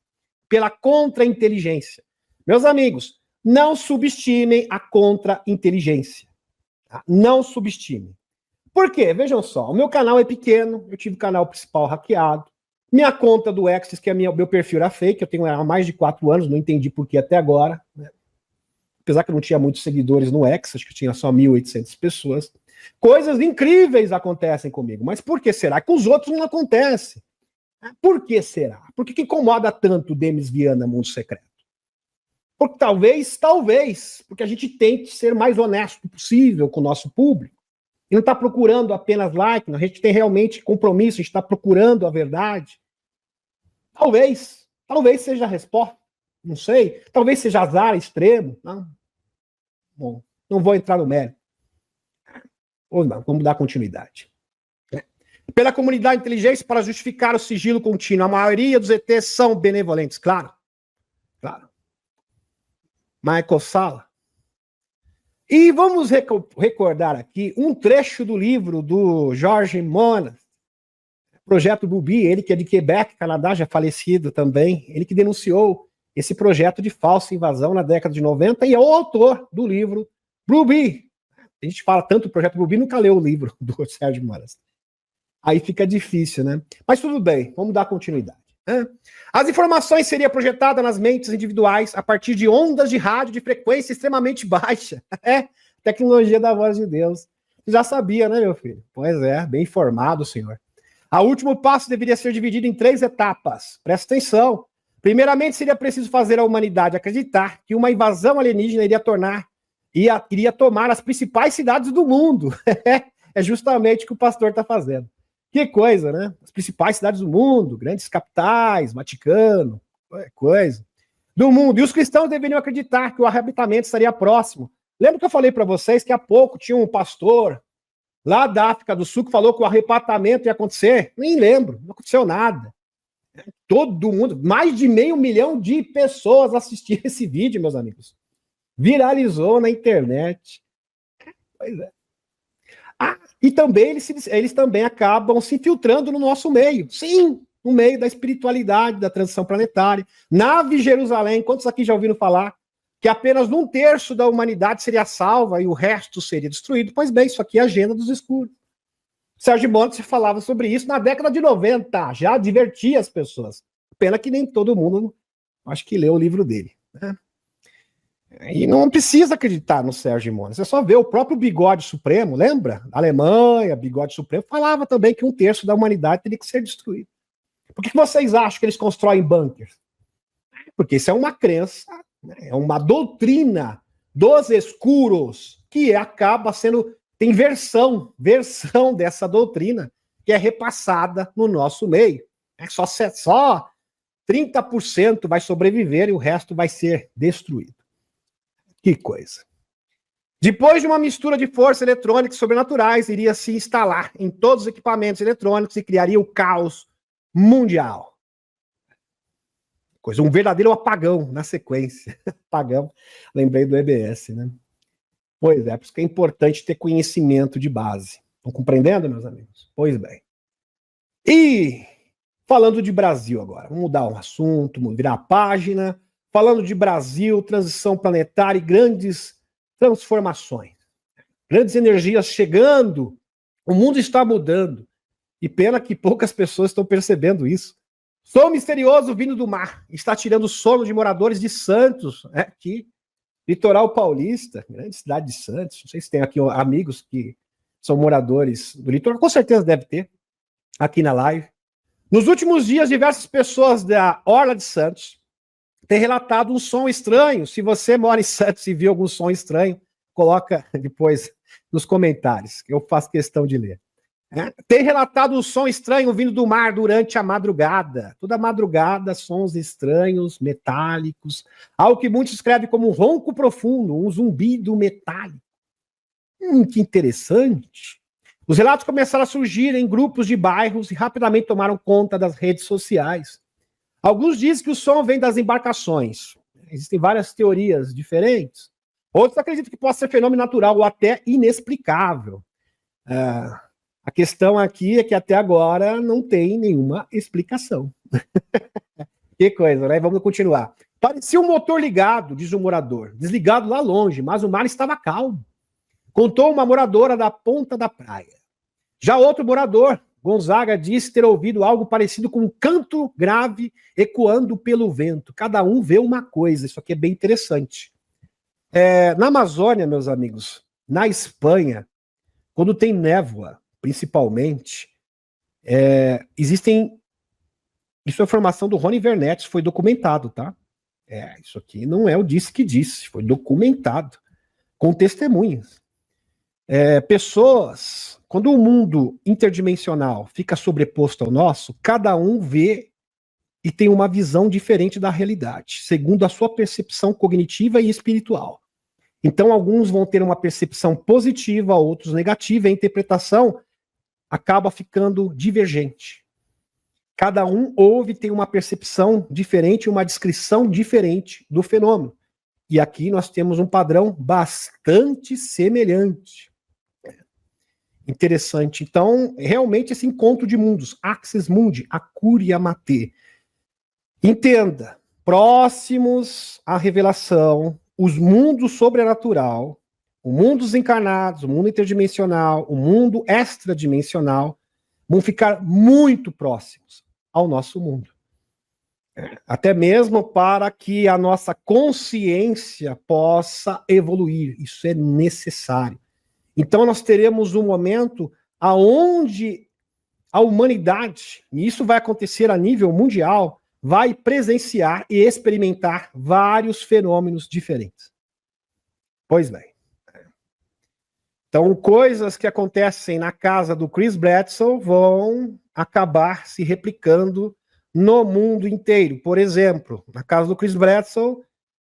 Pela contra-inteligência. Meus amigos, não subestimem a contra-inteligência. Tá? Não subestimem. Por quê? Vejam só, o meu canal é pequeno, eu tive o canal principal hackeado. Minha conta do X, que é meu perfil era fake, eu tenho há mais de 4 anos, não entendi por que até agora. Né? Apesar que eu não tinha muitos seguidores no X, acho que tinha só 1.800 pessoas. Coisas incríveis acontecem comigo, mas por que será que com os outros não acontece? Por que será? Por que incomoda tanto o Demis Viana Mundo Secreto? Porque talvez, porque a gente tente ser mais honesto possível com o nosso público. E não está procurando apenas like, a gente tem realmente compromisso, a gente está procurando a verdade. Talvez seja a resposta, não sei. Talvez seja azar extremo. Não, bom, não vou entrar no mérito. Ou não, vamos dar continuidade. Pela comunidade de inteligência para justificar o sigilo contínuo. A maioria dos ETs são benevolentes, claro. Claro. Michael Salla. E vamos recordar aqui um trecho do livro do George Mona, Projeto Bluebeam, ele que é de Quebec, Canadá, já falecido também, ele que denunciou esse projeto de falsa invasão na década de 90 e é o autor do livro Bluebeam. A gente fala tanto do Projeto Bluebeam, nunca leu o livro do Sérgio Moras. Aí fica difícil, né? Mas tudo bem, vamos dar continuidade. Né? As informações seriam projetadas nas mentes individuais a partir de ondas de rádio de frequência extremamente baixa. É, tecnologia da voz de Deus. Você já sabia, né, meu filho? Pois é, bem informado, senhor. O último passo deveria ser dividido em 3 etapas. Presta atenção. Primeiramente, seria preciso fazer a humanidade acreditar que uma invasão alienígena iria tomar as principais cidades do mundo. É justamente o que o pastor está fazendo. Que coisa, né? As principais cidades do mundo, grandes capitais, Vaticano, coisa. Do mundo. E os cristãos deveriam acreditar que o arrebatamento estaria próximo. Lembra que eu falei para vocês que há pouco tinha um pastor lá da África do Sul que falou que o arrebatamento ia acontecer? Nem lembro, não aconteceu nada. Todo mundo, mais de 500 mil de pessoas assistiram esse vídeo, meus amigos. Viralizou na internet. Pois é. E também eles também acabam se infiltrando no nosso meio. Sim, no meio da espiritualidade, da transição planetária. Nave Jerusalém, quantos aqui já ouviram falar que apenas 1/3 da humanidade seria salva e o resto seria destruído? Pois bem, isso aqui é a agenda dos escuros. Sérgio Montes falava sobre isso na década de 90, já advertia as pessoas. Pena que nem todo mundo, acho que leu o livro dele. Né? E não precisa acreditar no Sérgio Montes. Você só vê o próprio Bigode Supremo, lembra? A Alemanha, Bigode Supremo, falava também que 1/3 da humanidade teria que ser destruído. Por que vocês acham que eles constroem bunkers? Porque isso é uma crença, né? É uma doutrina dos escuros que acaba sendo... Tem versão dessa doutrina que é repassada no nosso meio. É só 30% vai sobreviver e o resto vai ser destruído. Que coisa. Depois de uma mistura de forças eletrônicas sobrenaturais, iria se instalar em todos os equipamentos eletrônicos e criaria o caos mundial. Coisa, um verdadeiro apagão na sequência. Apagão, lembrei do EBS, né? Pois é, por isso que é importante ter conhecimento de base. Estão compreendendo, meus amigos? Pois bem. E falando de Brasil agora, vamos mudar um assunto, vamos virar a página. Falando de Brasil, transição planetária e grandes transformações. Grandes energias chegando. O mundo está mudando. E pena que poucas pessoas estão percebendo isso. Som misterioso vindo do mar. Está tirando o sono de moradores de Santos. Aqui, litoral paulista, grande cidade de Santos. Não sei se tem aqui amigos que são moradores do litoral. Com certeza deve ter. Aqui na live. Nos últimos dias, diversas pessoas da Orla de Santos tem relatado um som estranho. Se você mora em Santos e viu algum som estranho, coloca depois nos comentários, que eu faço questão de ler. Tem relatado um som estranho vindo do mar durante a madrugada. Toda madrugada, sons estranhos, metálicos. Algo que muitos escrevem como um ronco profundo, um zumbido metálico. Que interessante. Os relatos começaram a surgir em grupos de bairros e rapidamente tomaram conta das redes sociais. Alguns dizem que o som vem das embarcações. Existem várias teorias diferentes. Outros acreditam que possa ser fenômeno natural ou até inexplicável. A questão aqui é que até agora não tem nenhuma explicação. Que coisa, né? Vamos continuar. Parecia um motor ligado, diz o morador, desligado lá longe, mas o mar estava calmo. Contou uma moradora da ponta da praia. Já outro morador, Gonzaga, disse ter ouvido algo parecido com um canto grave ecoando pelo vento. Cada um vê uma coisa, isso aqui é bem interessante. Na Amazônia, meus amigos, na Espanha, quando tem névoa, principalmente, existem... Isso é informação do Rony Vernetti, foi documentado, tá? Isso aqui não é o disse que disse, foi documentado, com testemunhas. Pessoas, quando o mundo interdimensional fica sobreposto ao nosso, cada um vê e tem uma visão diferente da realidade, segundo a sua percepção cognitiva e espiritual. Então, alguns vão ter uma percepção positiva, outros negativa, e a interpretação acaba ficando divergente. Cada um ouve, tem uma percepção diferente, uma descrição diferente do fenômeno. E aqui nós temos um padrão bastante semelhante. Interessante. Então, realmente, esse encontro de mundos, Axis Mundi, Acuria Matê. Entenda, próximos à revelação, os mundos sobrenatural, o mundo dos encarnados, o mundo interdimensional, o mundo extradimensional, vão ficar muito próximos ao nosso mundo. Até mesmo para que a nossa consciência possa evoluir. Isso é necessário. Então nós teremos um momento aonde a humanidade, e isso vai acontecer a nível mundial, vai presenciar e experimentar vários fenômenos diferentes. Pois bem. Então, coisas que acontecem na casa do Chris Bledsoe vão acabar se replicando no mundo inteiro. Por exemplo, na casa do Chris Bledsoe,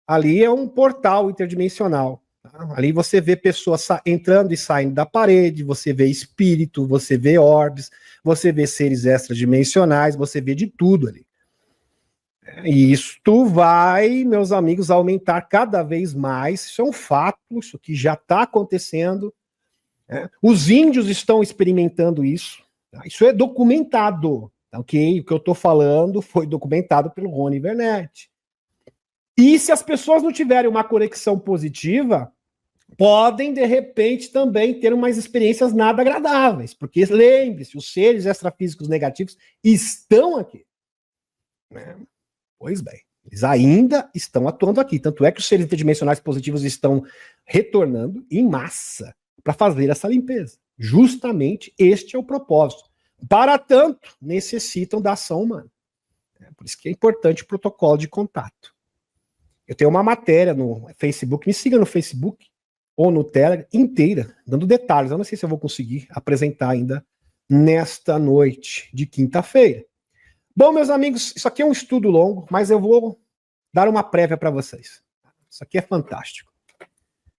ali é um portal interdimensional. Tá? Ali você vê pessoas entrando e saindo da parede, você vê espírito, você vê orbes, você vê seres extradimensionais, você vê de tudo ali. E isto vai, meus amigos, aumentar cada vez mais. Isso é um fato, isso aqui já está acontecendo. Os índios estão experimentando isso. Tá? Isso é documentado. Ok? O que eu estou falando foi documentado pelo Rony Vernetti. E se as pessoas não tiverem uma conexão positiva, podem, de repente, também ter umas experiências nada agradáveis. Porque, lembre-se, os seres extrafísicos negativos estão aqui. Pois bem, eles ainda estão atuando aqui. Tanto é que os seres interdimensionais positivos estão retornando em massa para fazer essa limpeza. Justamente este é o propósito. Para tanto, necessitam da ação humana. Por isso que é importante o protocolo de contato. Eu tenho uma matéria no Facebook, me siga no Facebook ou no Telegram inteira, dando detalhes. Eu não sei se eu vou conseguir apresentar ainda nesta noite de quinta-feira. Bom, meus amigos, isso aqui é um estudo longo, mas eu vou dar uma prévia para vocês. Isso aqui é fantástico.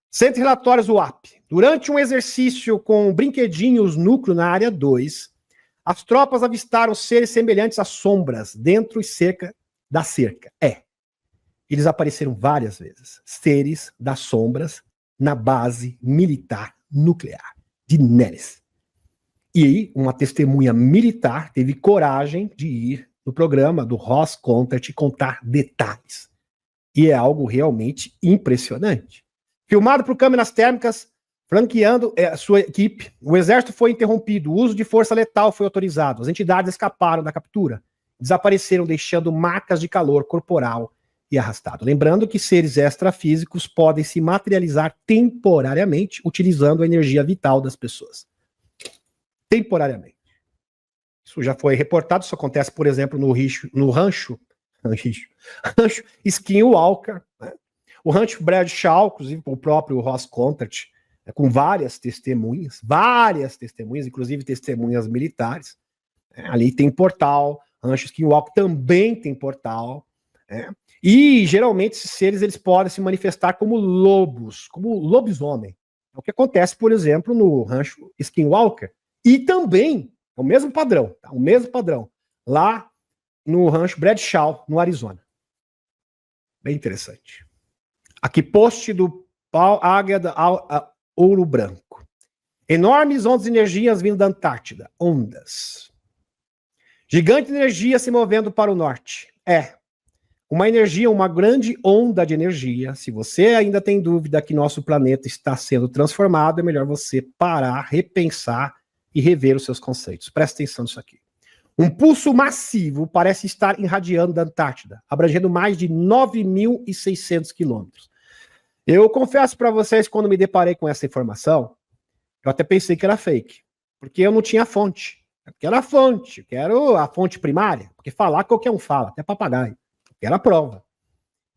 Centro de Relatórios UAP. Durante um exercício com brinquedinhos núcleo na área 2, as tropas avistaram seres semelhantes a sombras dentro e cerca da cerca. Eles apareceram várias vezes. Seres das sombras na base militar nuclear de Neres. E aí, uma testemunha militar teve coragem de ir no programa do Ross Contact e contar detalhes. E é algo realmente impressionante. Filmado por câmeras térmicas, flanqueando a sua equipe, o exército foi interrompido, o uso de força letal foi autorizado, as entidades escaparam da captura, desapareceram deixando marcas de calor corporal e arrastado. Lembrando que seres extrafísicos podem se materializar temporariamente utilizando a energia vital das pessoas. Temporariamente. Isso já foi reportado, isso acontece, por exemplo, no rancho Skinwalker, né? O rancho Bradshaw, inclusive o próprio Ross Contact, com várias testemunhas, inclusive testemunhas militares. Ali tem portal, Rancho Skinwalker também tem portal. E geralmente esses seres eles podem se manifestar como lobos, como lobisomem. É o que acontece, por exemplo, no Rancho Skinwalker. E também é o mesmo padrão, tá? O mesmo padrão lá no Rancho Bradshaw, no Arizona. Bem interessante. Aqui, post do Pau Águia Ouro Branco. Enormes ondas de energias vindo da Antártida. Ondas. Gigante energia se movendo para o norte. Uma energia, uma grande onda de energia. Se você ainda tem dúvida que nosso planeta está sendo transformado, é melhor você parar, repensar e rever os seus conceitos. Presta atenção nisso aqui. Um pulso massivo parece estar irradiando da Antártida, abrangendo mais de 9.600 quilômetros. Eu confesso para vocês, quando me deparei com essa informação, eu até pensei que era fake, porque eu não tinha fonte. Eu quero a fonte, eu quero a fonte primária, porque falar qualquer um fala, até papagaio. Eu quero a prova.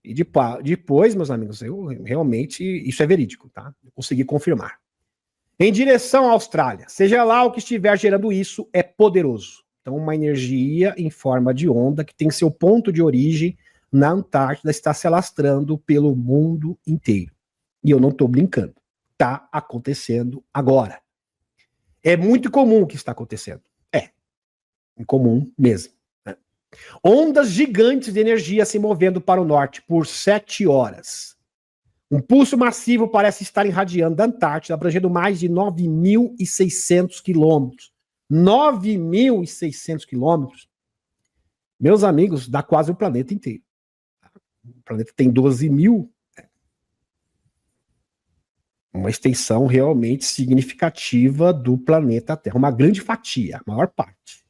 E depois, meus amigos, eu realmente, isso é verídico, tá? Eu consegui confirmar. Em direção à Austrália, seja lá o que estiver gerando isso, é poderoso. Então, uma energia em forma de onda que tem seu ponto de origem na Antártida está se alastrando pelo mundo inteiro. E eu não estou brincando. Está acontecendo agora. É muito comum o que está acontecendo. Incomum mesmo. Né? Ondas gigantes de energia se movendo para o norte por 7 horas. Um pulso massivo parece estar irradiando da Antártida, abrangendo mais de 9.600 quilômetros. 9.600 quilômetros, meus amigos, dá quase o planeta inteiro. O planeta tem 12 mil. Uma extensão realmente significativa do planeta Terra. Uma grande fatia, a maior parte.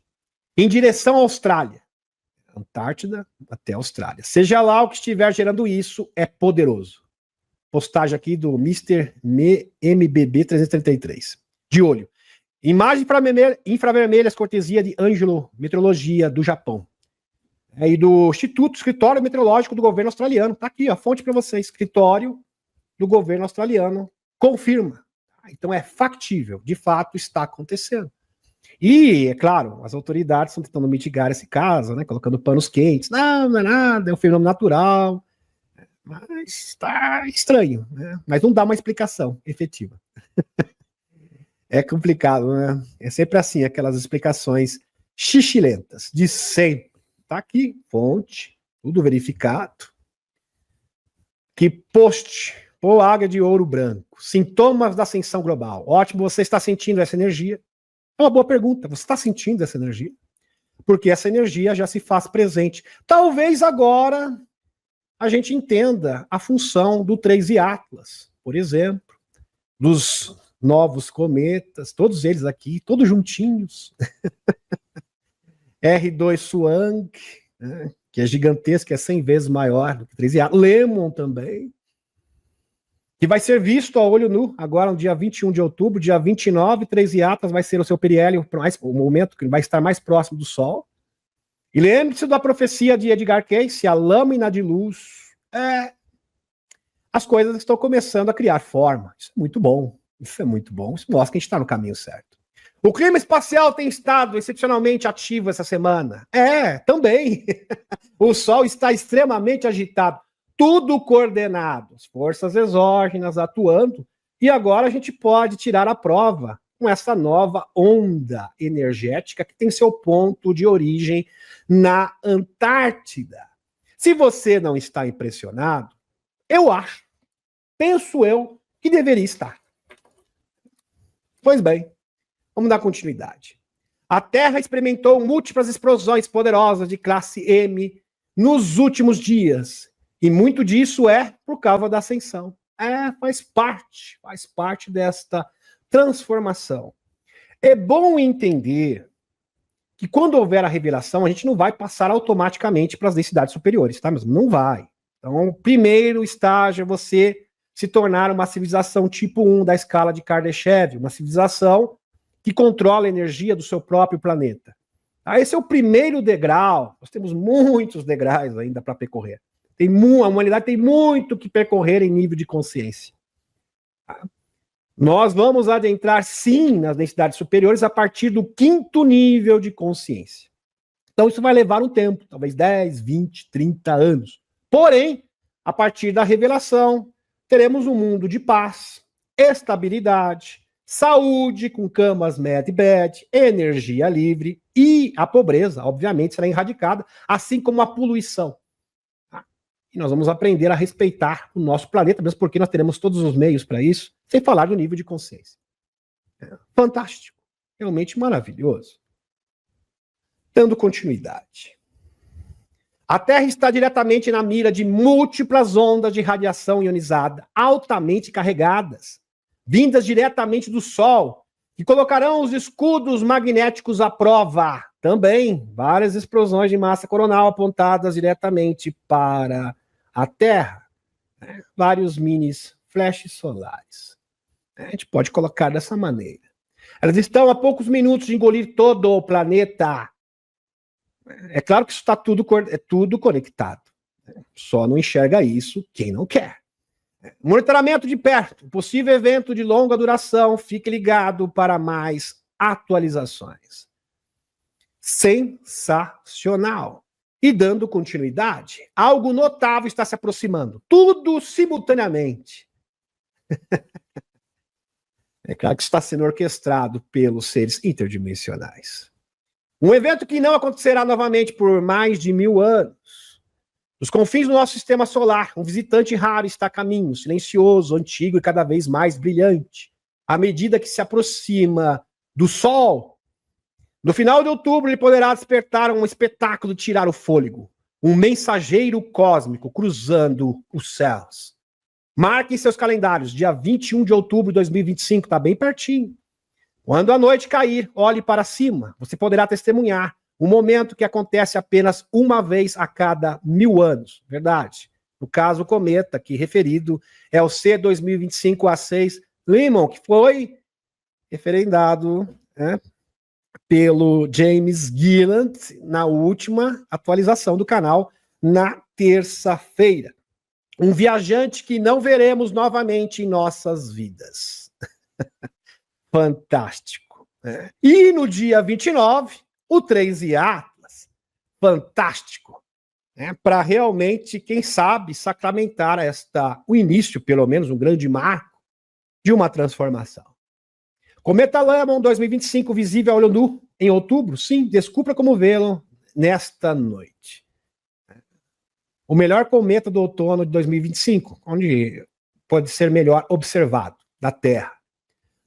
Em direção à Austrália. Antártida até a Austrália. Seja lá o que estiver gerando isso, é poderoso. Postagem aqui do Mr. MBB 333. De olho. Imagem infravermelhas, cortesia de Ângelo Meteorologia do Japão. E do Escritório Meteorológico do governo australiano. Tá aqui, a fonte para vocês. Escritório do governo australiano confirma. Então é factível, de fato está acontecendo. E, é claro, as autoridades estão tentando mitigar esse caso, né, colocando panos quentes. Não é nada, é um fenômeno natural. Mas está estranho, né? Mas não dá uma explicação efetiva. É complicado, né? É sempre assim, aquelas explicações xixilentas, de sempre. Tá aqui, fonte, tudo verificado. Que post, Águia de Ouro Branco, sintomas da ascensão global. Ótimo, você está sentindo essa energia? É uma boa pergunta, você está sentindo essa energia? Porque essa energia já se faz presente. Talvez agora a gente entenda a função do 3 Atlas, por exemplo, dos novos cometas, todos eles aqui, todos juntinhos. R2 Swank, né, que é gigantesco, é 100 vezes maior do que 3 Atlas. Lemon também, que vai ser visto a olho nu, agora no dia 21 de outubro, dia 29, 3 Atlas vai ser o seu periélio, o momento que ele vai estar mais próximo do Sol. E lembre-se da profecia de Edgar Cayce, a lâmina de luz. As coisas estão começando a criar forma. Isso é muito bom. Isso mostra que a gente está no caminho certo. O clima espacial tem estado excepcionalmente ativo essa semana. Também. O Sol está extremamente agitado. Tudo coordenado. As forças exógenas atuando. E agora a gente pode tirar a prova com essa nova onda energética que tem seu ponto de origem na Antártida. Se você não está impressionado, penso eu, que deveria estar. Pois bem, vamos dar continuidade. A Terra experimentou múltiplas explosões poderosas de classe M nos últimos dias. E muito disso é por causa da ascensão. Faz parte desta transformação. É bom entender que quando houver a revelação, a gente não vai passar automaticamente para as densidades superiores, tá? Mas não vai. Então, o primeiro estágio é você se tornar uma civilização tipo 1 da escala de Kardashev, uma civilização que controla a energia do seu próprio planeta. Esse é o primeiro degrau. Nós temos muitos degraus ainda para percorrer. A humanidade tem muito que percorrer em nível de consciência. Nós vamos adentrar, sim, nas densidades superiores a partir do 5º nível de consciência. Então, isso vai levar um tempo, talvez 10, 20, 30 anos. Porém, a partir da revelação, teremos um mundo de paz, estabilidade, saúde com camas med-bed, energia livre e a pobreza, obviamente, será erradicada, assim como a poluição. E nós vamos aprender a respeitar o nosso planeta, mesmo porque nós teremos todos os meios para isso, sem falar do nível de consciência. Fantástico. Realmente maravilhoso. Dando continuidade. A Terra está diretamente na mira de múltiplas ondas de radiação ionizada, altamente carregadas, vindas diretamente do Sol, que colocarão os escudos magnéticos à prova. Também, várias explosões de massa coronal apontadas diretamente para a Terra. Vários minis flashes solares. A gente pode colocar dessa maneira. Elas estão a poucos minutos de engolir todo o planeta. É claro que isso está tudo conectado. Só não enxerga isso quem não quer. Monitoramento de perto. Possível evento de longa duração. Fique ligado para mais atualizações. Sensacional. E dando continuidade, algo notável está se aproximando. Tudo simultaneamente. É claro que está sendo orquestrado pelos seres interdimensionais. Um evento que não acontecerá novamente por mais de 1000 anos. Nos confins do nosso sistema solar, um visitante raro está a caminho, silencioso, antigo e cada vez mais brilhante. À medida que se aproxima do Sol, no final de outubro ele poderá despertar um espetáculo de tirar o fôlego. Um mensageiro cósmico cruzando os céus. Marquem seus calendários, dia 21 de outubro de 2025, está bem pertinho. Quando a noite cair, olhe para cima. Você poderá testemunhar um momento que acontece apenas uma vez a cada 1000 anos. Verdade. No caso, o cometa aqui referido é o C2025A6 Lemon, que foi referendado pelo James Gilland na última atualização do canal na terça-feira. Um viajante que não veremos novamente em nossas vidas. Fantástico. E no dia 29, o 3i Atlas. Fantástico. Para realmente, quem sabe, sacramentar o início, pelo menos, um grande marco de uma transformação. Cometa Lemon 2025, visível a olho nu em outubro. Sim, descubra como vê-lo nesta noite. O melhor cometa do outono de 2025, onde pode ser melhor observado da Terra.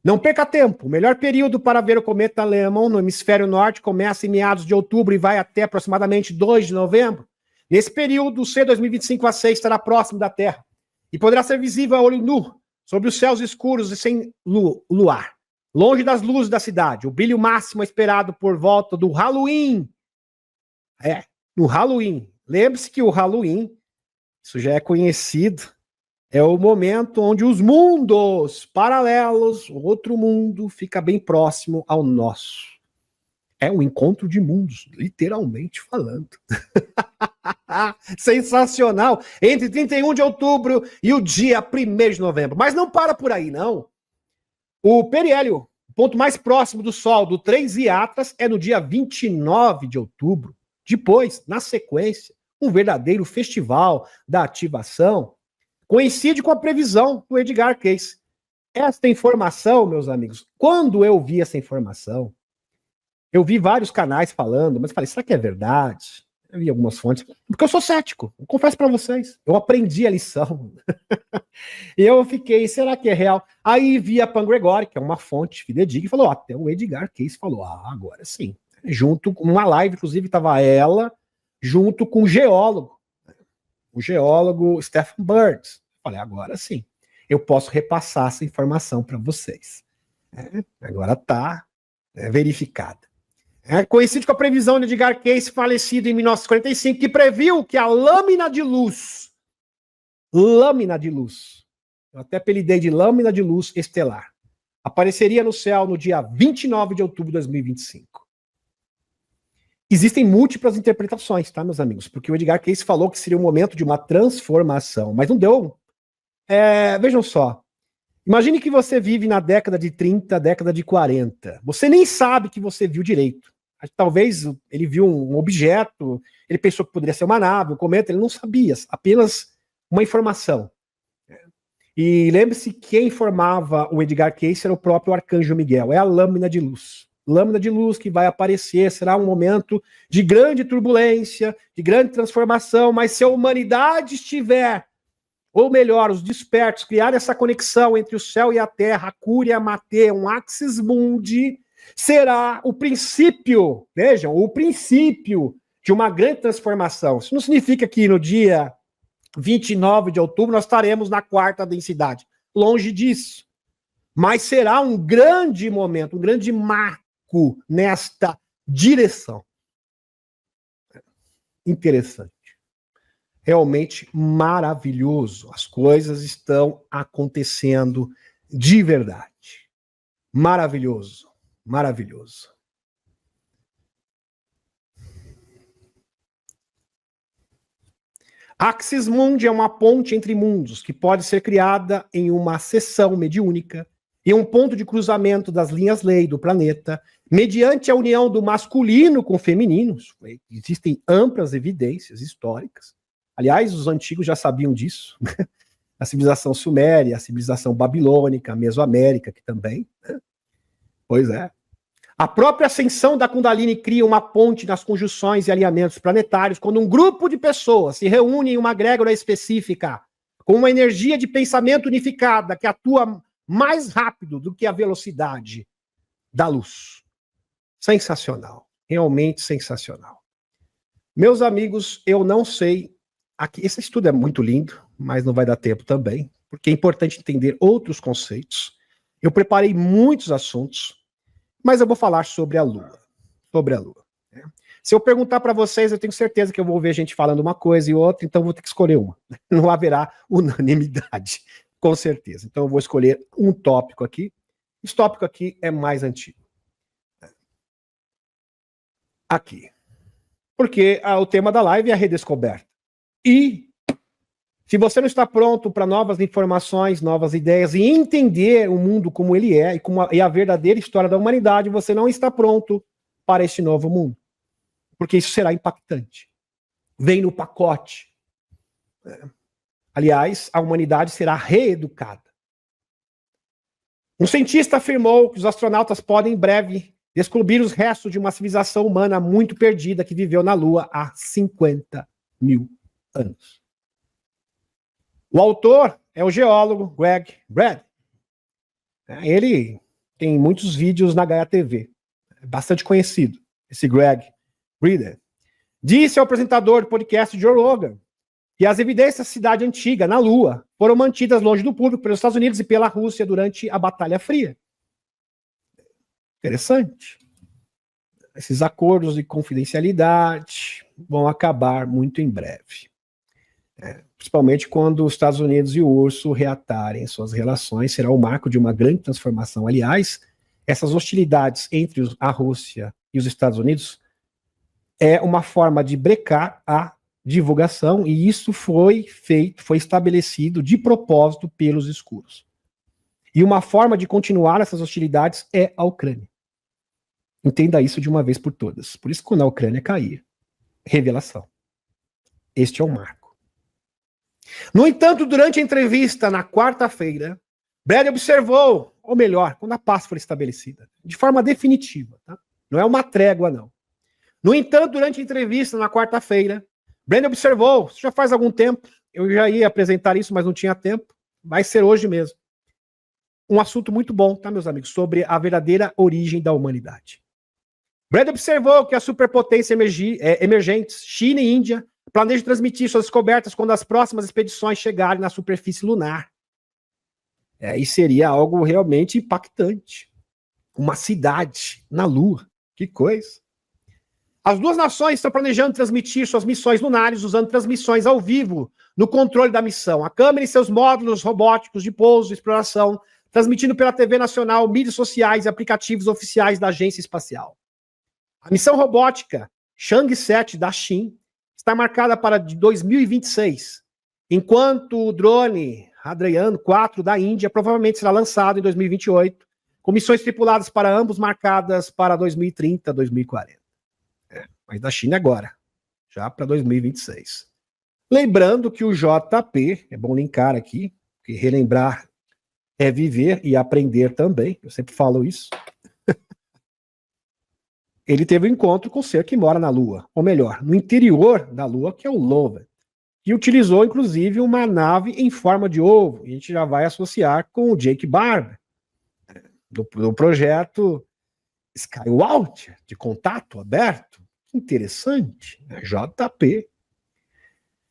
Não perca tempo. O melhor período para ver o cometa Lemon no hemisfério norte começa em meados de outubro e vai até aproximadamente 2 de novembro. Nesse período, o C2025A6 estará próximo da Terra e poderá ser visível a olho nu sobre os céus escuros e sem luar, longe das luzes da cidade. O brilho máximo é esperado por volta do Halloween. No Halloween. Lembre-se que o Halloween, isso já é conhecido, é o momento onde os mundos paralelos, o outro mundo, fica bem próximo ao nosso. É um encontro de mundos, literalmente falando. Sensacional! Entre 31 de outubro e o dia 1º de novembro. Mas não para por aí, não. O periélio, o ponto mais próximo do Sol, do 3i Atlas, é no dia 29 de outubro. Depois, na sequência, um verdadeiro festival da ativação coincide com a previsão do Edgar Cayce. Esta informação, meus amigos, quando eu vi essa informação, eu vi vários canais falando, mas falei, será que é verdade? Eu vi algumas fontes, porque eu sou cético, eu confesso para vocês, eu aprendi a lição. E eu fiquei, será que é real? Aí vi a Pan Gregori, que é uma fonte fidedigna, e falou, até o Edgar Cayce falou, agora sim. Junto com uma live, inclusive, estava ela, junto com o geólogo Stephen Bird. Falei, agora sim, eu posso repassar essa informação para vocês. Agora está verificada. Coincide com a previsão de Edgar Cayce, falecido em 1945, que previu que a lâmina de luz, eu até apelidei de lâmina de luz estelar, apareceria no céu no dia 29 de outubro de 2025. Existem múltiplas interpretações, tá, meus amigos? Porque o Edgar Cayce falou que seria um momento de uma transformação, mas não deu. Vejam só, Imagine que você vive na década de 30, década de 40. Você nem sabe que você viu direito. Talvez ele viu um objeto, ele pensou que poderia ser uma nave, um cometa, ele não sabia, apenas uma informação. E lembre-se que quem informava o Edgar Cayce era o próprio Arcanjo Miguel, é a lâmina de luz. Lâmina de luz que vai aparecer, será um momento de grande turbulência, de grande transformação, mas se a humanidade estiver, ou melhor, os despertos, criar essa conexão entre o céu e a terra, a Cúria Matê, um axis mundi, será o princípio, vejam, o princípio de uma grande transformação. Isso não significa que no dia 29 de outubro nós estaremos na quarta densidade. Longe disso. Mas será um grande momento, um grande marco nesta direção. Interessante. Realmente maravilhoso. As coisas estão acontecendo de verdade. Maravilhoso. Maravilhoso. Axis Mundi é uma ponte entre mundos que pode ser criada em uma seção mediúnica e um ponto de cruzamento das linhas-lei do planeta, mediante a união do masculino com o feminino. Existem amplas evidências históricas. Aliás, os antigos já sabiam disso. A civilização suméria, a civilização babilônica, a Mesoamérica, que também. Pois é. A própria ascensão da Kundalini cria uma ponte nas conjunções e alinhamentos planetários quando um grupo de pessoas se reúne em uma egrégora específica, com uma energia de pensamento unificada que atua mais rápido do que a velocidade da luz. Sensacional. Realmente sensacional. Meus amigos, eu não sei... Aqui, esse estudo é muito lindo, mas não vai dar tempo também, porque é importante entender outros conceitos. Eu preparei muitos assuntos, mas eu vou falar sobre a Lua. Sobre a Lua. Né? Se eu perguntar para vocês, eu tenho certeza que eu vou ver gente falando uma coisa e outra, então eu vou ter que escolher uma. Não haverá unanimidade, com certeza. Então eu vou escolher um tópico aqui. Esse tópico aqui é mais antigo. Aqui. Porque o tema da live é a redescoberta. E se você não está pronto para novas informações, novas ideias e entender o mundo como ele é e a verdadeira história da humanidade, você não está pronto para este novo mundo. Porque isso será impactante. Vem no pacote. Aliás, a humanidade será reeducada. Um cientista afirmou que os astronautas podem em breve descobrir os restos de uma civilização humana muito perdida que viveu na Lua há 50 mil anos. O autor é o geólogo Greg Brad. Ele tem muitos vídeos na Gaia TV. É bastante conhecido, esse Greg Brad. Disse ao apresentador do podcast Joe Rogan que as evidências da cidade antiga, na Lua, foram mantidas longe do público pelos Estados Unidos e pela Rússia durante a Batalha Fria. Interessante. Esses acordos de confidencialidade vão acabar muito em breve. Principalmente quando os Estados Unidos e o urso reatarem suas relações, será o marco de uma grande transformação. Aliás, essas hostilidades entre a Rússia e os Estados Unidos é uma forma de brecar a divulgação, e isso foi estabelecido de propósito pelos escuros. E uma forma de continuar essas hostilidades é a Ucrânia. Entenda isso de uma vez por todas. Por isso, quando a Ucrânia cair, revelação. Este é o marco. No entanto, durante a entrevista na quarta-feira, Brad observou, ou melhor, quando a paz for estabelecida, de forma definitiva, tá? Não é uma trégua, não. No entanto, durante a entrevista na quarta-feira, Brad observou, isso já faz algum tempo, eu já ia apresentar isso, mas não tinha tempo, vai ser hoje mesmo. Um assunto muito bom, tá, meus amigos, sobre a verdadeira origem da humanidade. Brad observou que as superpotências emergentes, China e Índia, planejam transmitir suas descobertas quando as próximas expedições chegarem na superfície lunar. E seria algo realmente impactante. Uma cidade na Lua. Que coisa. As duas nações estão planejando transmitir suas missões lunares usando transmissões ao vivo no controle da missão. A câmera e seus módulos robóticos de pouso e exploração, transmitindo pela TV nacional, mídias sociais e aplicativos oficiais da agência espacial. A missão robótica Chang'e-7 da China está marcada para 2026, enquanto o drone Chandrayaan 4 da Índia provavelmente será lançado em 2028, com missões tripuladas para ambos marcadas para 2030, 2040. Mas da China agora, já para 2026. Lembrando que o JP, é bom linkar aqui, que relembrar é viver e aprender também, eu sempre falo isso. Ele teve um encontro com o ser que mora na Lua, ou melhor, no interior da Lua, que é o Loven, que utilizou, inclusive, uma nave em forma de ovo. E a gente já vai associar com o Jake Barber, do projeto Skywatcher, de contato aberto. Interessante, né? JP.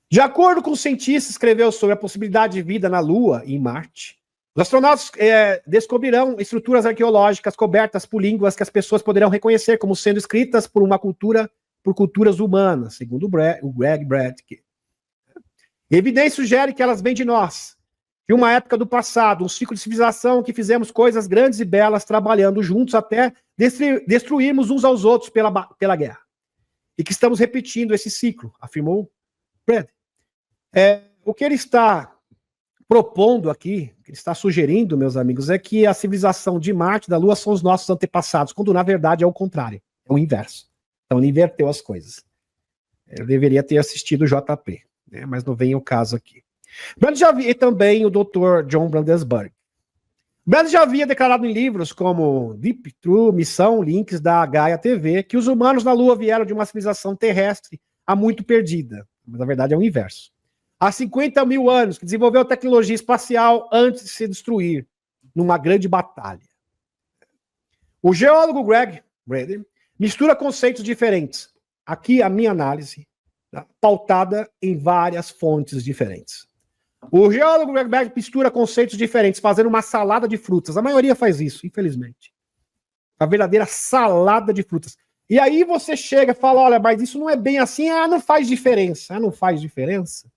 De acordo com o cientista, escreveu sobre a possibilidade de vida na Lua e em Marte. Os astronautas descobrirão estruturas arqueológicas cobertas por línguas que as pessoas poderão reconhecer como sendo escritas por culturas humanas, segundo o Greg Bradke. Evidência sugere que elas vêm de nós, de uma época do passado, um ciclo de civilização que fizemos coisas grandes e belas trabalhando juntos até destruirmos uns aos outros pela guerra. E que estamos repetindo esse ciclo, afirmou Brad. O que ele está propondo aqui, o que ele está sugerindo, meus amigos, é que a civilização de Marte e da Lua são os nossos antepassados, quando na verdade é o contrário, é o inverso. Então ele inverteu as coisas. Eu deveria ter assistido o JP, né, mas não vem o caso aqui. Brad já havia também o Dr. John Brandenburg. Brad já havia declarado em livros como Deep True, Missão, Links da Gaia TV, que os humanos na Lua vieram de uma civilização terrestre há muito perdida. Mas na verdade é o inverso. Há 50 mil anos, que desenvolveu tecnologia espacial antes de se destruir, numa grande batalha. O geólogo Greg Braden mistura conceitos diferentes. Aqui a minha análise, tá, pautada em várias fontes diferentes. O geólogo Greg Braden mistura conceitos diferentes, fazendo uma salada de frutas. A maioria faz isso, infelizmente. A verdadeira salada de frutas. E aí você chega e fala, olha, mas isso não é bem assim, não faz diferença. Não faz diferença.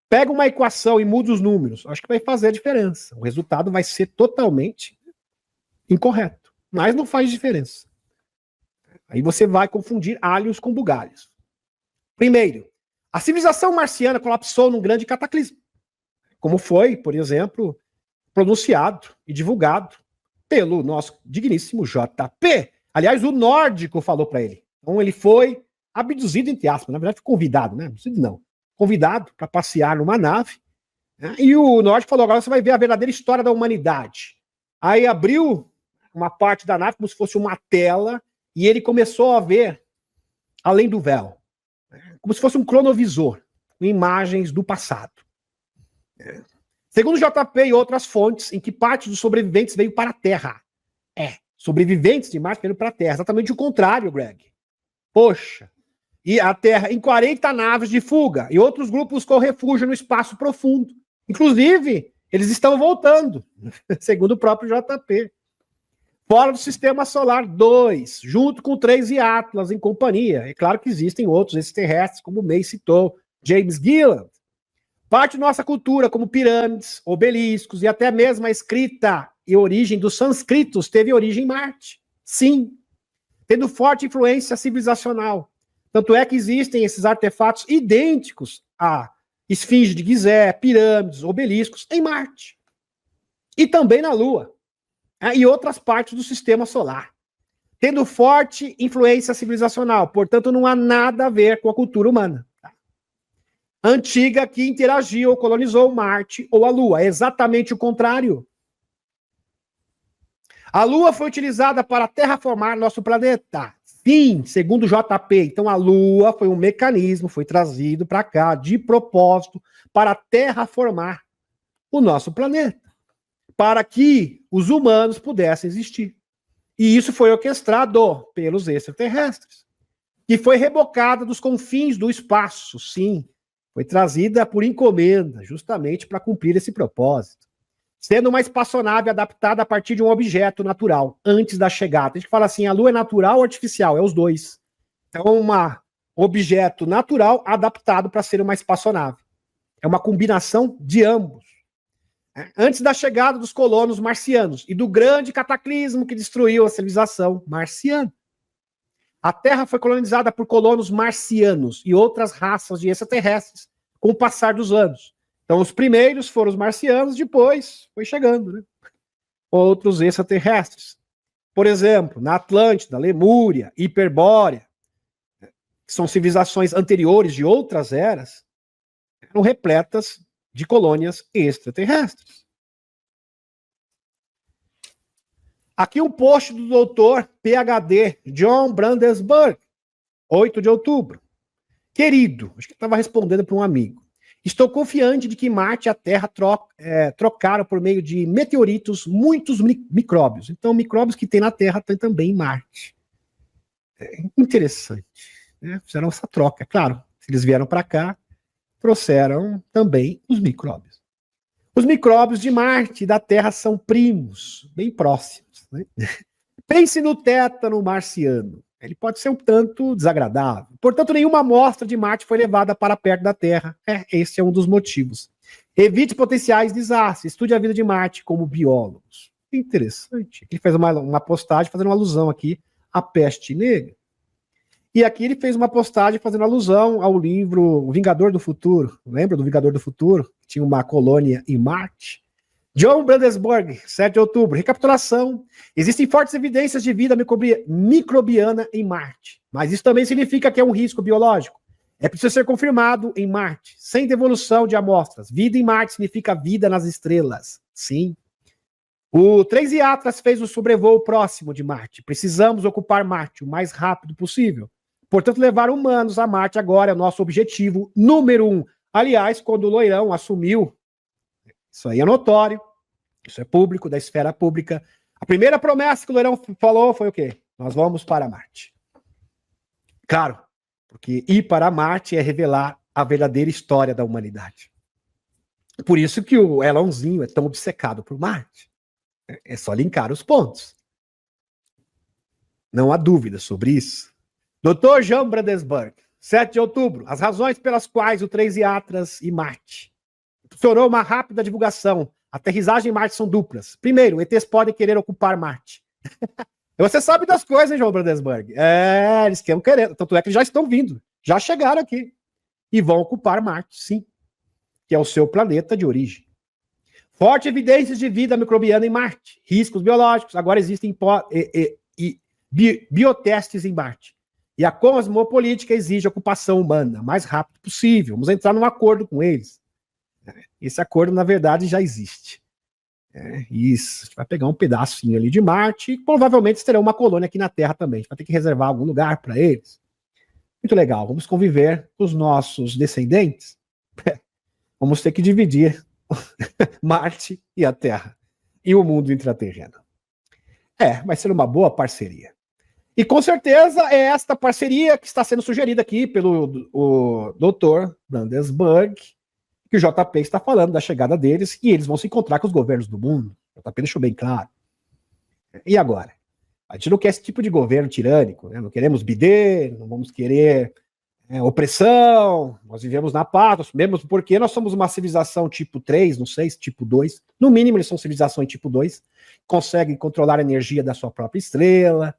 Pega uma equação e muda os números. Acho que vai fazer a diferença. O resultado vai ser totalmente incorreto. Mas não faz diferença. Aí você vai confundir alhos com bugalhos. Primeiro, a civilização marciana colapsou num grande cataclismo. Como foi, por exemplo, pronunciado e divulgado pelo nosso digníssimo JP. Aliás, o nórdico falou para ele. Então ele foi abduzido, entre aspas. Na verdade, foi convidado, né? Não. Convidado para passear numa nave, né? E o nórdico falou, agora você vai ver a verdadeira história da humanidade. Aí abriu uma parte da nave como se fosse uma tela e ele começou a ver além do véu, né? Como se fosse um cronovisor, com imagens do passado. Segundo o JP e outras fontes, em que parte dos sobreviventes veio para a Terra. Sobreviventes de Marte vieram para a Terra. Exatamente o contrário, Greg. Poxa. E a Terra em 40 naves de fuga, e outros grupos com refúgio no espaço profundo. Inclusive, eles estão voltando, segundo o próprio JP. Fora do Sistema Solar 2, junto com 3 e Atlas em companhia. É claro que existem outros extraterrestres, como o May citou, James Gilland. Parte de nossa cultura, como pirâmides, obeliscos e até mesmo a escrita e origem dos sânscritos teve origem em Marte. Sim, tendo forte influência civilizacional. Tanto é que existem esses artefatos idênticos a esfinge de Gizé, pirâmides, obeliscos em Marte. E também na Lua. E outras partes do Sistema Solar. Tendo forte influência civilizacional. Portanto, não há nada a ver com a cultura humana. Antiga que interagiu ou colonizou Marte ou a Lua. É exatamente o contrário. A Lua foi utilizada para terraformar nosso planeta. Sim, segundo o JP. Então a Lua foi um mecanismo, foi trazido para cá de propósito para terraformar o nosso planeta, para que os humanos pudessem existir. E isso foi orquestrado pelos extraterrestres, que foi rebocada dos confins do espaço. Sim, foi trazida por encomenda, justamente para cumprir esse propósito. Sendo uma espaçonave adaptada a partir de um objeto natural, antes da chegada. A gente fala assim, a Lua é natural ou artificial? É os dois. Então, um objeto natural adaptado para ser uma espaçonave. É uma combinação de ambos. Antes da chegada dos colonos marcianos e do grande cataclismo que destruiu a civilização marciana. A Terra foi colonizada por colonos marcianos e outras raças de extraterrestres com o passar dos anos. Então, os primeiros foram os marcianos, depois foi chegando, né? Outros extraterrestres. Por exemplo, na Atlântida, Lemúria, Hiperbórea, que são civilizações anteriores de outras eras, eram repletas de colônias extraterrestres. Aqui um post do doutor PhD John Brandesburg, 8 de outubro. Querido, acho que estava respondendo para um amigo. Estou confiante de que Marte e a Terra trocaram por meio de meteoritos muitos micróbios. Então, micróbios que tem na Terra tem também em Marte. É interessante. Né? Fizeram essa troca. Claro, se eles vieram para cá, trouxeram também os micróbios. Os micróbios de Marte e da Terra são primos, bem próximos. Né? Pense no tétano marciano. Ele pode ser um tanto desagradável. Portanto, nenhuma amostra de Marte foi levada para perto da Terra. Esse é um dos motivos. Evite potenciais desastres. Estude a vida de Marte como biólogos. Interessante. Ele fez uma postagem fazendo uma alusão aqui à peste negra. E aqui ele fez uma postagem fazendo alusão ao livro O Vingador do Futuro. Lembra do Vingador do Futuro? Tinha uma colônia em Marte. John Brandesburg, 7 de outubro. Recapitulação. Existem fortes evidências de vida microbiana em Marte. Mas isso também significa que é um risco biológico. É preciso ser confirmado em Marte, sem devolução de amostras. Vida em Marte significa vida nas estrelas. Sim. O 3 Atlas fez o sobrevoo próximo de Marte. Precisamos ocupar Marte o mais rápido possível. Portanto, levar humanos a Marte agora é o nosso objetivo número 1. Aliás, quando o Loirão assumiu, isso aí é notório, isso é público, da esfera pública. A primeira promessa que o Loirão falou foi o quê? Nós vamos para Marte. Claro, porque ir para Marte é revelar a verdadeira história da humanidade. Por isso que o Elonzinho é tão obcecado por Marte. É só linkar os pontos. Não há dúvida sobre isso. Dr. John Brandesburg, 7 de outubro. As razões pelas quais o 3 Atlas e Marte funcionou uma rápida divulgação. Aterrissagem em Marte são duplas. Primeiro, ETs podem querer ocupar Marte. Você sabe das coisas, hein, João Brandesburg? Eles querem querer. Tanto é que já estão vindo. Já chegaram aqui. E vão ocupar Marte, sim. Que é o seu planeta de origem. Forte evidências de vida microbiana em Marte. Riscos biológicos. Agora existem biotestes em Marte. E a cosmopolítica exige a ocupação humana o mais rápido possível. Vamos entrar num acordo com eles. Esse acordo, na verdade, já existe. Isso. A gente vai pegar um pedacinho ali de Marte e provavelmente terá uma colônia aqui na Terra também. A gente vai ter que reservar algum lugar para eles. Muito legal. Vamos conviver com os nossos descendentes. Vamos ter que dividir Marte e a Terra. E o mundo intraterreno. Vai ser uma boa parceria. E com certeza é esta parceria que está sendo sugerida aqui pelo o Dr. Brandesburg, que o JP está falando da chegada deles, e eles vão se encontrar com os governos do mundo. O JP deixou bem claro. E agora? A gente não quer esse tipo de governo tirânico, né? Não queremos bidê, não vamos querer opressão, nós vivemos na paz, mesmo porque nós somos uma civilização tipo 3, não sei, tipo 2. No mínimo, eles são civilizações tipo 2, conseguem controlar a energia da sua própria estrela.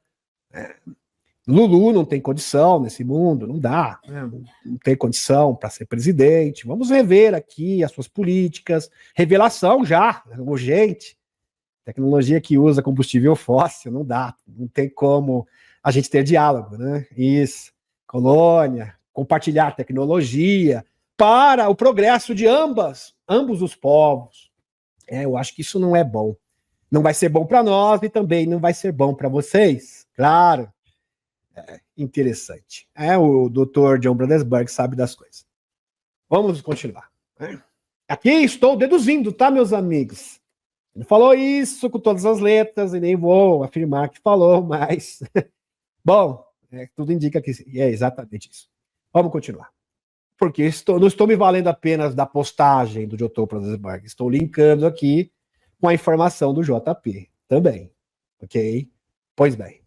Lulu não tem condição nesse mundo, não dá, né? Não tem condição para ser presidente. Vamos rever aqui as suas políticas. Revelação já, urgente. Tecnologia que usa combustível fóssil, não dá, não tem como a gente ter diálogo, né? Isso, colônia, compartilhar tecnologia para o progresso de ambos os povos. Eu acho que isso não é bom. Não vai ser bom para nós e também não vai ser bom para vocês. Claro. Interessante. O Dr. John Brandesburg sabe das coisas. Vamos continuar. Aqui estou deduzindo, tá, meus amigos? Ele falou isso com todas as letras e nem vou afirmar que falou, mas... Bom, tudo indica que é exatamente isso. Vamos continuar. Porque não estou me valendo apenas da postagem do Dr. Brandesburg. Estou linkando aqui com a informação do JP também. Ok? Pois bem.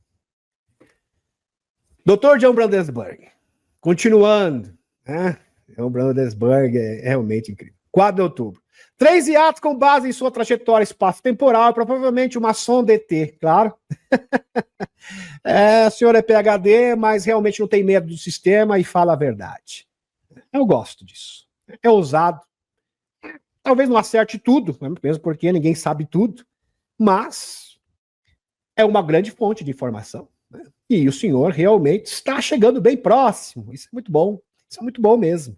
Dr. John Brandesburg, continuando, John Brandesburg é realmente incrível. 4 de outubro. 3 hiatos com base em sua trajetória espaço-temporal, provavelmente uma sonda ET, claro. O senhor é PhD, mas realmente não tem medo do sistema e fala a verdade. Eu gosto disso. É ousado. Talvez não acerte tudo, né? Mesmo porque ninguém sabe tudo, mas é uma grande fonte de informação. Né? E o senhor realmente está chegando bem próximo. Isso é muito bom. Isso é muito bom mesmo.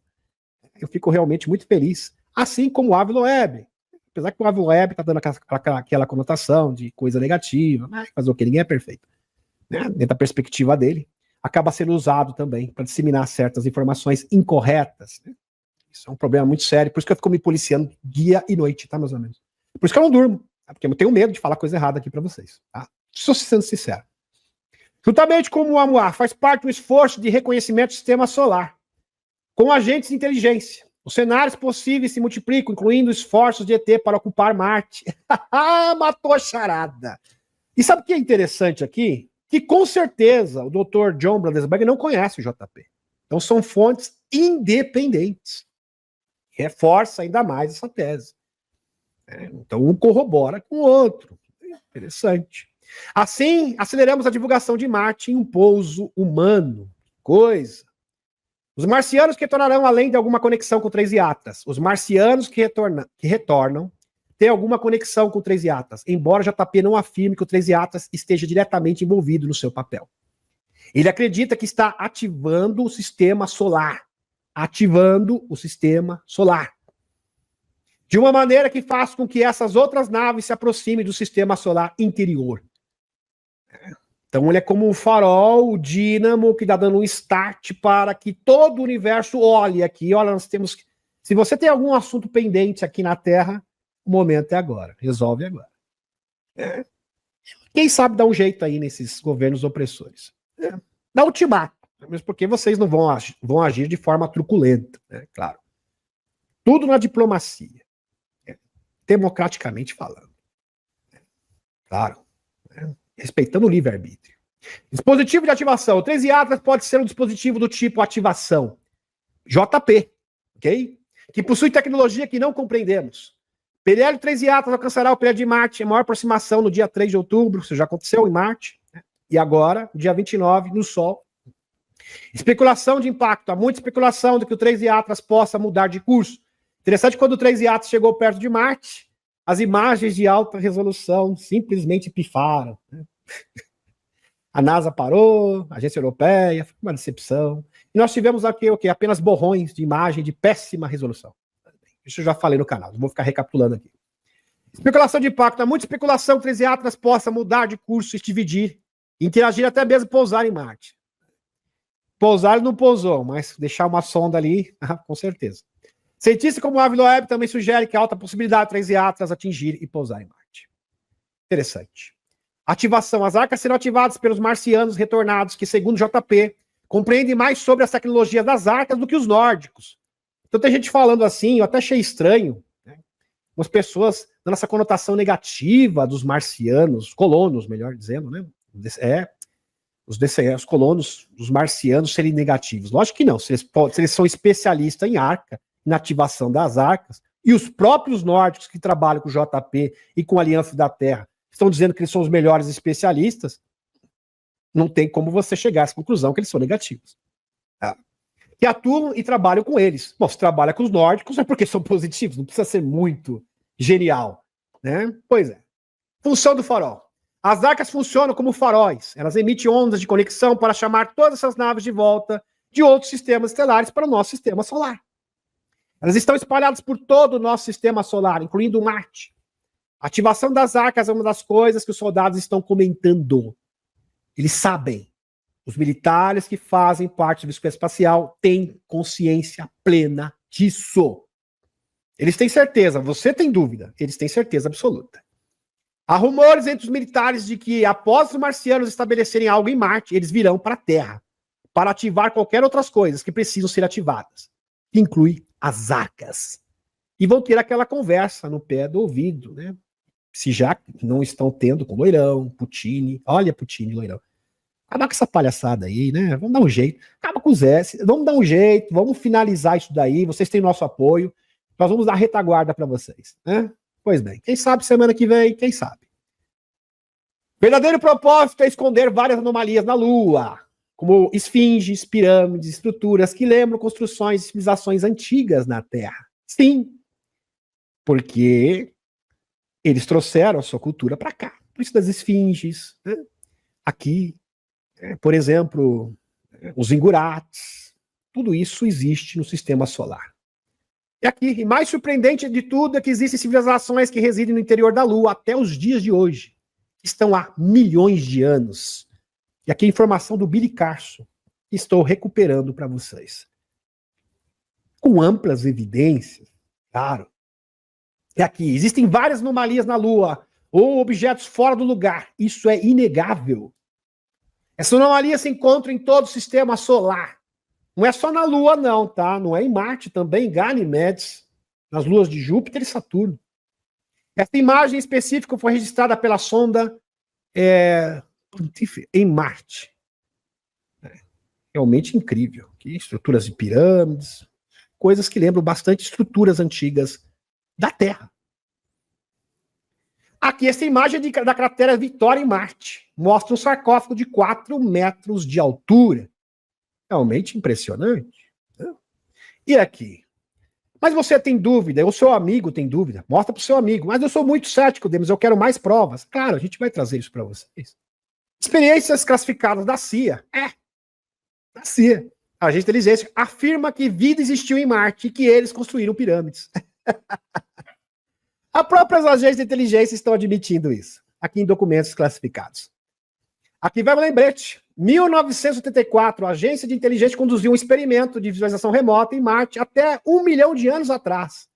Eu fico realmente muito feliz. Assim como o Ávila Web. Apesar que o Ávila Web está dando aquela conotação de coisa negativa, mas fazer o que? Ninguém é perfeito. Né? Dentro da perspectiva dele, acaba sendo usado também para disseminar certas informações incorretas. Né? Isso é um problema muito sério, por isso que eu fico me policiando dia e noite, tá, meus amigos? Por isso que eu não durmo, tá? Porque eu tenho medo de falar coisa errada aqui para vocês, tá? Estou sendo sincero. Juntamente com o Oumuamua, faz parte do esforço de reconhecimento do sistema solar, com agentes de inteligência. Os cenários possíveis se multiplicam, incluindo esforços de ET para ocupar Marte. Matou a charada. E sabe o que é interessante aqui? Que com certeza o Dr. John Blandesberg não conhece o JP. Então são fontes independentes. Reforça ainda mais essa tese. Então um corrobora com o outro. Interessante. Assim, aceleramos a divulgação de Marte em um pouso humano. Coisa. Os marcianos que retornarão além de alguma conexão com 3 Yatas. Os marcianos que retornam têm alguma conexão com 3 Yatas, embora JP não afirme que o 3 Yatas esteja diretamente envolvido no seu papel. Ele acredita que está ativando o sistema solar. Ativando o sistema solar. De uma maneira que faça com que essas outras naves se aproximem do sistema solar interior. Então ele é como um farol, o dínamo que está dando um start para que todo o universo olhe aqui. Olha, nós temos que... Se você tem algum assunto pendente aqui na Terra, o momento é agora. Resolve agora. Quem sabe dá um jeito aí nesses governos opressores. Dá ultimato. Mesmo porque vocês não vão agir de forma truculenta, né? Claro. Tudo na diplomacia. Democraticamente falando. Claro. Respeitando o livre-arbítrio. Dispositivo de ativação. O 3 Atlas pode ser um dispositivo do tipo ativação JP, ok? Que possui tecnologia que não compreendemos. PLL 3 Atlas alcançará o período de Marte, a maior aproximação no dia 3 de outubro, isso já aconteceu em Marte, né? E agora, dia 29, no Sol. Especulação de impacto. Há muita especulação de que o 3 Atlas possa mudar de curso. Interessante, quando o 3 Atlas chegou perto de Marte, as imagens de alta resolução simplesmente pifaram. Né? A NASA parou, a agência europeia, foi uma decepção. E nós tivemos aqui o quê? Apenas borrões de imagem de péssima resolução. Isso eu já falei no canal, não vou ficar recapitulando aqui. Especulação de impacto. Há muita especulação que o 3 Atlas possa mudar de curso, se dividir, interagir, até mesmo pousar em Marte. Pousar ele não pousou, mas deixar uma sonda ali, com certeza. Cientistas como o Ávila Web também sugere que há alta possibilidade de 3 Atlas atingir e pousar em Marte. Interessante. Ativação. As arcas serão ativadas pelos marcianos retornados, que, segundo JP, compreendem mais sobre as tecnologias das arcas do que os nórdicos. Então tem gente falando assim, eu até achei estranho, né? Umas pessoas dando essa conotação negativa dos marcianos, colonos, melhor dizendo, né? Os colonos, os marcianos serem negativos. Lógico que não, se eles são especialistas em arca, na ativação das arcas, e os próprios nórdicos que trabalham com o JP e com a Aliança da Terra estão dizendo que eles são os melhores especialistas, não tem como você chegar a essa conclusão que eles são negativos. Tá? Que atuam e trabalham com eles. Bom, se trabalha com os nórdicos é porque são positivos, não precisa ser muito genial. Né? Pois é. Função do farol. As arcas funcionam como faróis. Elas emitem ondas de conexão para chamar todas essas naves de volta de outros sistemas estelares para o nosso sistema solar. Elas estão espalhadas por todo o nosso sistema solar, incluindo Marte. A ativação das arcas é uma das coisas que os soldados estão comentando. Eles sabem. Os militares que fazem parte do esforço espacial têm consciência plena disso. Eles têm certeza, você tem dúvida, eles têm certeza absoluta. Há rumores entre os militares de que, após os marcianos estabelecerem algo em Marte, eles virão para a Terra para ativar qualquer outras coisas que precisam ser ativadas, que inclui as arcas. E vão ter aquela conversa no pé do ouvido, né? Se já não estão tendo com Loirão, Putin, olha Putin, Loirão. Acaba com essa palhaçada aí, né? Vamos dar um jeito. Acaba com os S, vamos dar um jeito, vamos finalizar isso daí, vocês têm nosso apoio, nós vamos dar retaguarda para vocês, né? Pois bem, quem sabe semana que vem, quem sabe. Verdadeiro propósito é esconder várias anomalias na Lua, como esfinges, pirâmides, estruturas que lembram construções e civilizações antigas na Terra. Sim, Porque eles trouxeram a sua cultura para cá. Por isso das esfinges, né? Aqui, por exemplo, os zingurates, tudo isso existe no sistema solar. E aqui, e mais surpreendente de tudo, é que existem civilizações que residem no interior da Lua até os dias de hoje. Estão há milhões de anos. E aqui a informação do Billy Carson, que estou recuperando para vocês. Com amplas evidências, claro. E aqui, existem várias anomalias na Lua, ou objetos fora do lugar. Isso é inegável. Essa anomalia se encontra em todo o sistema solar. Não é só na Lua, não, tá? Não é em Marte também, em Ganimedes, nas luas de Júpiter e Saturno. Essa imagem específica foi registrada pela sonda em Marte. Realmente incrível. Aqui, estruturas de pirâmides, coisas que lembram bastante estruturas antigas da Terra. Aqui, essa imagem da cratera Vitória em Marte. Mostra um sarcófago de 4 metros de altura. Realmente impressionante. Né? E aqui? Mas você tem dúvida, o seu amigo tem dúvida, mostra para o seu amigo. Mas eu sou muito cético, Demis, eu quero mais provas. Claro, a gente vai trazer isso para vocês. Experiências classificadas da CIA. Da CIA. A agência de inteligência afirma que vida existiu em Marte e que eles construíram pirâmides. As próprias agências de inteligência estão admitindo isso. Aqui em documentos classificados. Aqui vai um lembrete. 1984, a agência de inteligência conduziu um experimento de visualização remota em Marte até 1 milhão de anos atrás,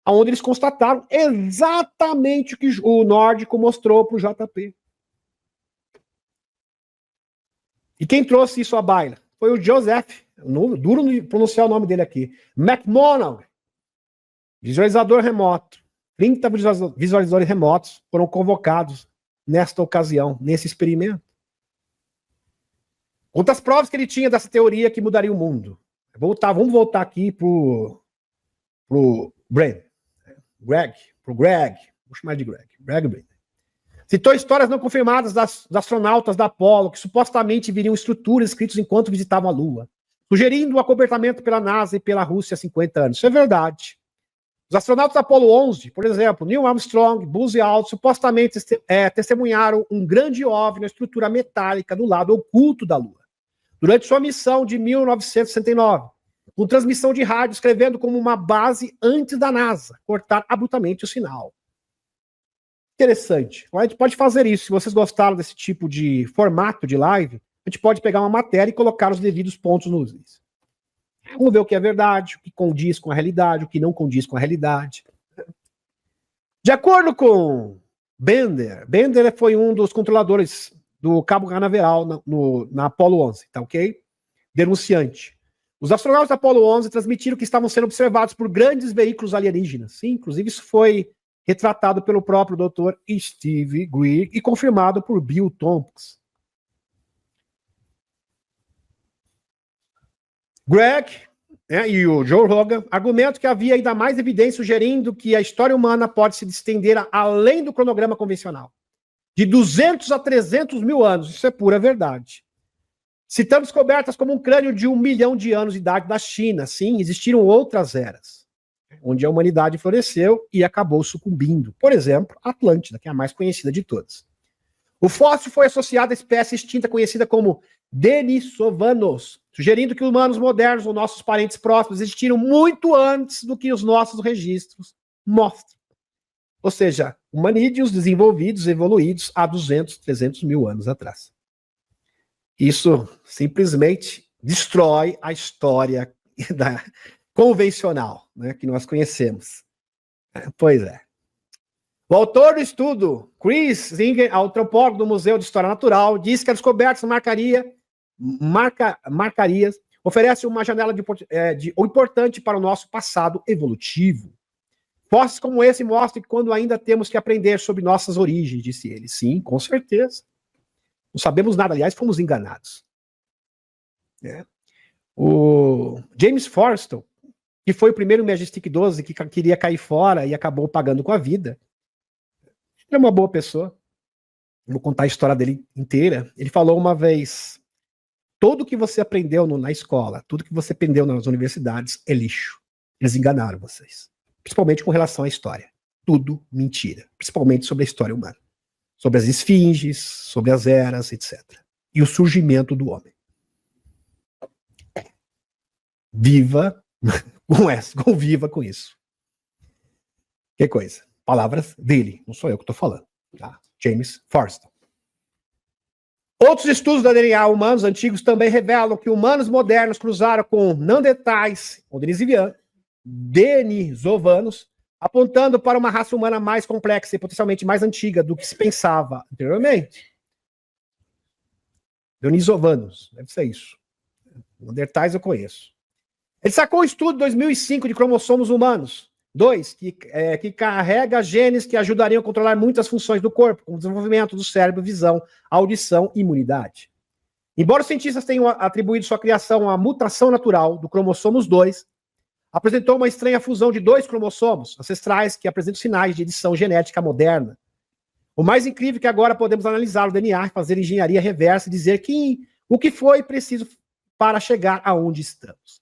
onde eles constataram exatamente o que o nórdico mostrou para o JP. E quem trouxe isso à baila? Foi o Joseph, duro pronunciar o nome dele aqui, McMonagall, visualizador remoto. 30 visualizadores remotos foram convocados nesta ocasião, nesse experimento. Quantas provas que ele tinha dessa teoria que mudaria o mundo? Vamos voltar aqui pro Greg, vou chamar de Greg Brennan. Citou histórias não confirmadas dos astronautas da Apollo, que supostamente viriam estruturas escritas enquanto visitavam a Lua, sugerindo o acobertamento pela NASA e pela Rússia há 50 anos. Isso é verdade. Os astronautas da Apollo 11, por exemplo, Neil Armstrong, Buzz Aldrin, supostamente testemunharam um grande OVNI na estrutura metálica do lado oculto da Lua, durante sua missão de 1969, com transmissão de rádio, escrevendo como uma base antes da NASA cortar abruptamente o sinal. Interessante. A gente pode fazer isso. Se vocês gostaram desse tipo de formato de live, a gente pode pegar uma matéria e colocar os devidos pontos nos is. Vamos ver o que é verdade, o que condiz com a realidade, o que não condiz com a realidade. De acordo com Bender foi um dos controladores do Cabo Canaveral na Apollo 11, tá ok? Denunciante. Os astronautas da Apollo 11 transmitiram que estavam sendo observados por grandes veículos alienígenas. Sim, inclusive isso foi retratado pelo próprio Dr. Steve Greer e confirmado por Bill Tompkins. Greg e o Joe Rogan argumentam que havia ainda mais evidência sugerindo que a história humana pode se estender além do cronograma convencional. De 200 a 300 mil anos, isso é pura verdade. Citando descobertas como um crânio de 1 milhão de anos de idade da China. Sim, existiram outras eras, onde a humanidade floresceu e acabou sucumbindo. Por exemplo, a Atlântida, que é a mais conhecida de todas. O fóssil foi associado à espécie extinta conhecida como Denisovanos, sugerindo que humanos modernos ou nossos parentes próximos existiram muito antes do que os nossos registros mostram. Ou seja, humanídeos desenvolvidos, evoluídos há 200, 300 mil anos atrás. Isso simplesmente destrói a história convencional, né, que nós conhecemos. Pois é. O autor do estudo, Chris Zinger, antropólogo do Museu de História Natural, diz que a descoberta marcarias oferece uma janela importante para o nosso passado evolutivo. Fósseis como esse mostram que quando ainda temos que aprender sobre nossas origens, disse ele. Sim, com certeza. Não sabemos nada, aliás, fomos enganados. O James Forrestal, que foi o primeiro Majestic 12 que queria cair fora e acabou pagando com a vida, ele é uma boa pessoa. Vou contar a história dele inteira. Ele falou uma vez: tudo que você aprendeu na escola, tudo que você aprendeu nas universidades é lixo. Eles enganaram vocês.
principalmente com relação à história. Tudo mentira, principalmente sobre a história humana. Sobre as esfinges, sobre as eras, etc. E o surgimento do homem. Viva com essa, conviva com isso. Que coisa. Palavras dele, não sou eu que estou falando. Tá? James Forrestal. Outros estudos da DNA humanos antigos também revelam que humanos modernos cruzaram com neandertais, ou denisovanos, apontando para uma raça humana mais complexa e potencialmente mais antiga do que se pensava anteriormente. Denisovanos, deve ser isso. Neandertais eu conheço. Ele sacou um estudo de 2005 de cromossomos humanos, 2, que carrega genes que ajudariam a controlar muitas funções do corpo, como o desenvolvimento do cérebro, visão, audição e imunidade. Embora os cientistas tenham atribuído sua criação à mutação natural do cromossomos 2, apresentou uma estranha fusão de 2 cromossomos ancestrais que apresentam sinais de edição genética moderna. O mais incrível é que agora podemos analisar o DNA, fazer engenharia reversa e dizer o que foi preciso para chegar aonde estamos,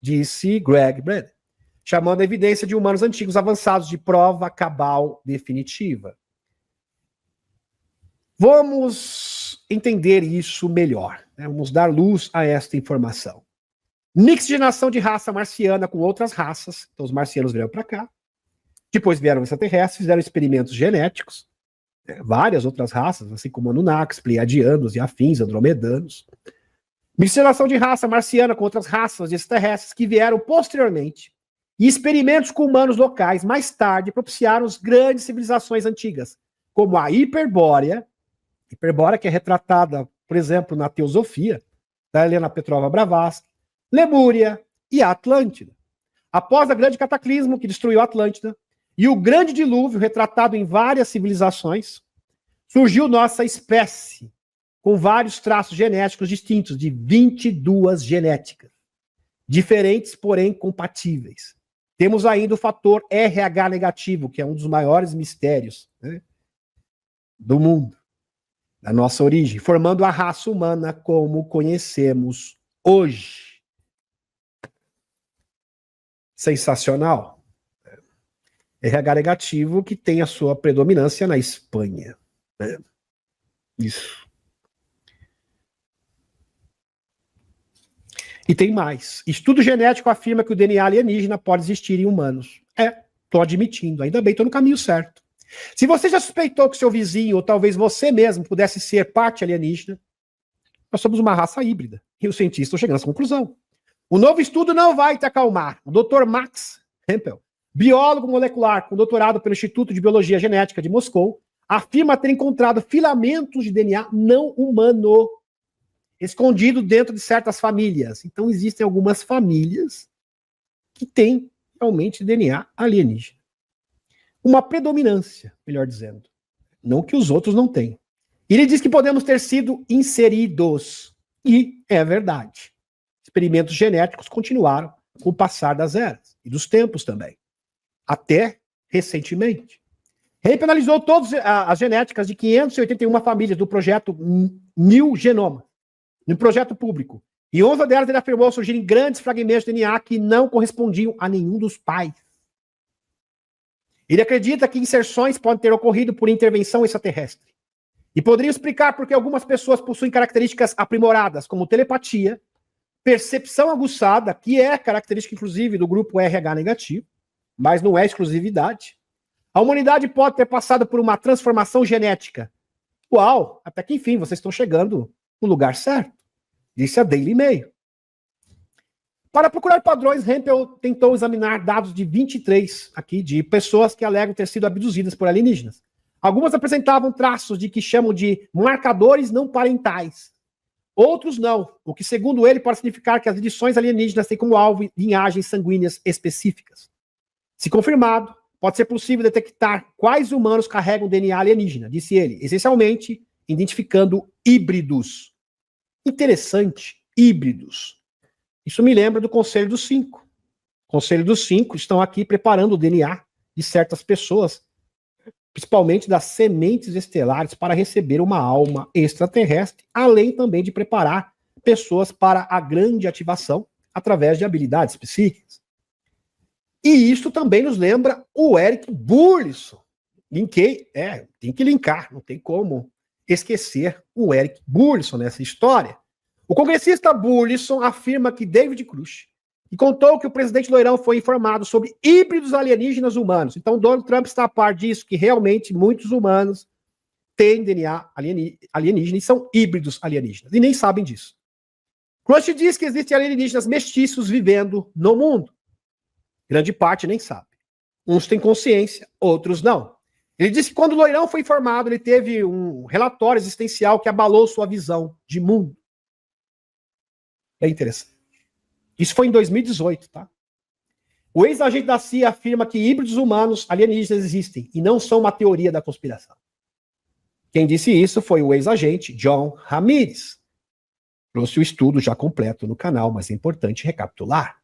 disse Greg Brennan, chamando a evidência de humanos antigos avançados de prova cabal definitiva. Vamos entender isso melhor, né? Vamos dar luz a esta informação. Mixigenação de raça marciana com outras raças, então os marcianos vieram para cá, depois vieram extraterrestres, fizeram experimentos genéticos, né? Várias outras raças, assim como Anunnakis, Pleiadianos e afins, andromedanos. Miscigenação de raça marciana com outras raças extraterrestres que vieram posteriormente. E experimentos com humanos locais, mais tarde, propiciaram as grandes civilizações antigas, como a Hiperbórea que é retratada, por exemplo, na Teosofia, da Helena Petrova Blavatsky, Lemúria e a Atlântida. Após o grande cataclismo que destruiu a Atlântida e o grande dilúvio retratado em várias civilizações, surgiu nossa espécie, com vários traços genéticos distintos, de 22 genéticas, diferentes, porém compatíveis. Temos ainda o fator RH negativo, que é um dos maiores mistérios, né, do mundo, da nossa origem, formando a raça humana como conhecemos hoje. Sensacional. RH negativo que tem a sua predominância na Espanha, né? Isso. E tem mais. Estudo genético afirma que o DNA alienígena pode existir em humanos. Tô admitindo. Ainda bem, tô no caminho certo. Se você já suspeitou que seu vizinho, ou talvez você mesmo, pudesse ser parte alienígena, nós somos uma raça híbrida. E os cientistas estão chegando a essa conclusão. O novo estudo não vai te acalmar. O Dr. Max Hempel, biólogo molecular com doutorado pelo Instituto de Biologia Genética de Moscou, afirma ter encontrado filamentos de DNA não humano escondido dentro de certas famílias. Então existem algumas famílias que têm realmente DNA alienígena. Uma predominância, melhor dizendo. Não que os outros não tenham. Ele diz que podemos ter sido inseridos. E é verdade. Experimentos genéticos continuaram com o passar das eras e dos tempos também. Até recentemente. Hempel analisou todas as genéticas de 581 famílias do projeto New Genoma, no projeto público. E 11 delas ele afirmou surgirem grandes fragmentos de DNA que não correspondiam a nenhum dos pais. Ele acredita que inserções podem ter ocorrido por intervenção extraterrestre. E poderia explicar por que algumas pessoas possuem características aprimoradas, como telepatia, percepção aguçada, que é característica, inclusive, do grupo RH negativo, mas não é exclusividade. A humanidade pode ter passado por uma transformação genética. Uau, até que enfim, vocês estão chegando no lugar certo. Disse a Daily Mail. Para procurar padrões, Hempel tentou examinar dados de 23 aqui, de pessoas que alegam ter sido abduzidas por alienígenas. Algumas apresentavam traços de que chamam de marcadores não parentais. Outros não, o que, segundo ele, pode significar que as edições alienígenas têm como alvo linhagens sanguíneas específicas. Se confirmado, pode ser possível detectar quais humanos carregam DNA alienígena, disse ele, essencialmente identificando híbridos. Interessante, híbridos. Isso me lembra do Conselho dos Cinco. O Conselho dos Cinco estão aqui preparando o DNA de certas pessoas, principalmente das sementes estelares, para receber uma alma extraterrestre, além também de preparar pessoas para a grande ativação através de habilidades psíquicas. E isso também nos lembra o Eric Burlisson. Linkei, tem que linkar, não tem como esquecer o Eric Burlisson nessa história. O congressista Burlisson afirma que David Cruz, que contou que o presidente Loirão foi informado sobre híbridos alienígenas humanos. Então, Donald Trump está a par disso, que realmente muitos humanos têm DNA alienígena e são híbridos alienígenas, e nem sabem disso. Cruz diz que existem alienígenas mestiços vivendo no mundo. Grande parte nem sabe. Uns têm consciência, outros não. Ele disse que quando o Loirão foi informado, ele teve um relatório existencial que abalou sua visão de mundo. É interessante. Isso foi em 2018, tá? O ex-agente da CIA afirma que híbridos humanos alienígenas existem e não são uma teoria da conspiração. Quem disse isso foi o ex-agente John Ramirez. Trouxe o estudo já completo no canal, mas é importante recapitular.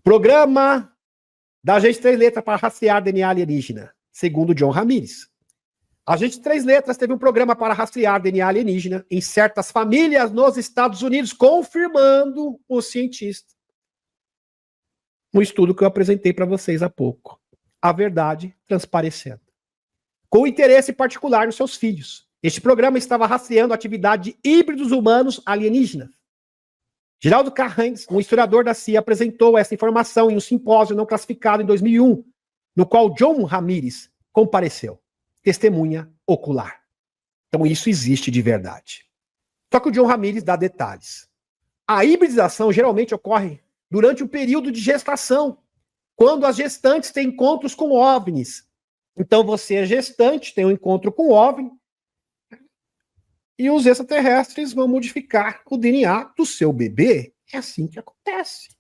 Programa da agente 3 letras para rastrear DNA alienígena, segundo John Ramirez. A agente 3 letras teve um programa para rastrear DNA alienígena em certas famílias nos Estados Unidos, confirmando o cientista. Um estudo que eu apresentei para vocês há pouco. A verdade transparecendo. Com interesse particular nos seus filhos. Este programa estava rastreando a atividade de híbridos humanos alienígenas. Geraldo Carrantes, um historiador da CIA, apresentou essa informação em um simpósio não classificado em 2001, no qual John Ramirez compareceu. Testemunha ocular. Então isso existe de verdade. Só que o John Ramirez dá detalhes. A hibridização geralmente ocorre durante o período de gestação, quando as gestantes têm encontros com OVNIs. Então você é gestante, tem um encontro com OVNI, e os extraterrestres vão modificar o DNA do seu bebê. É assim que acontece.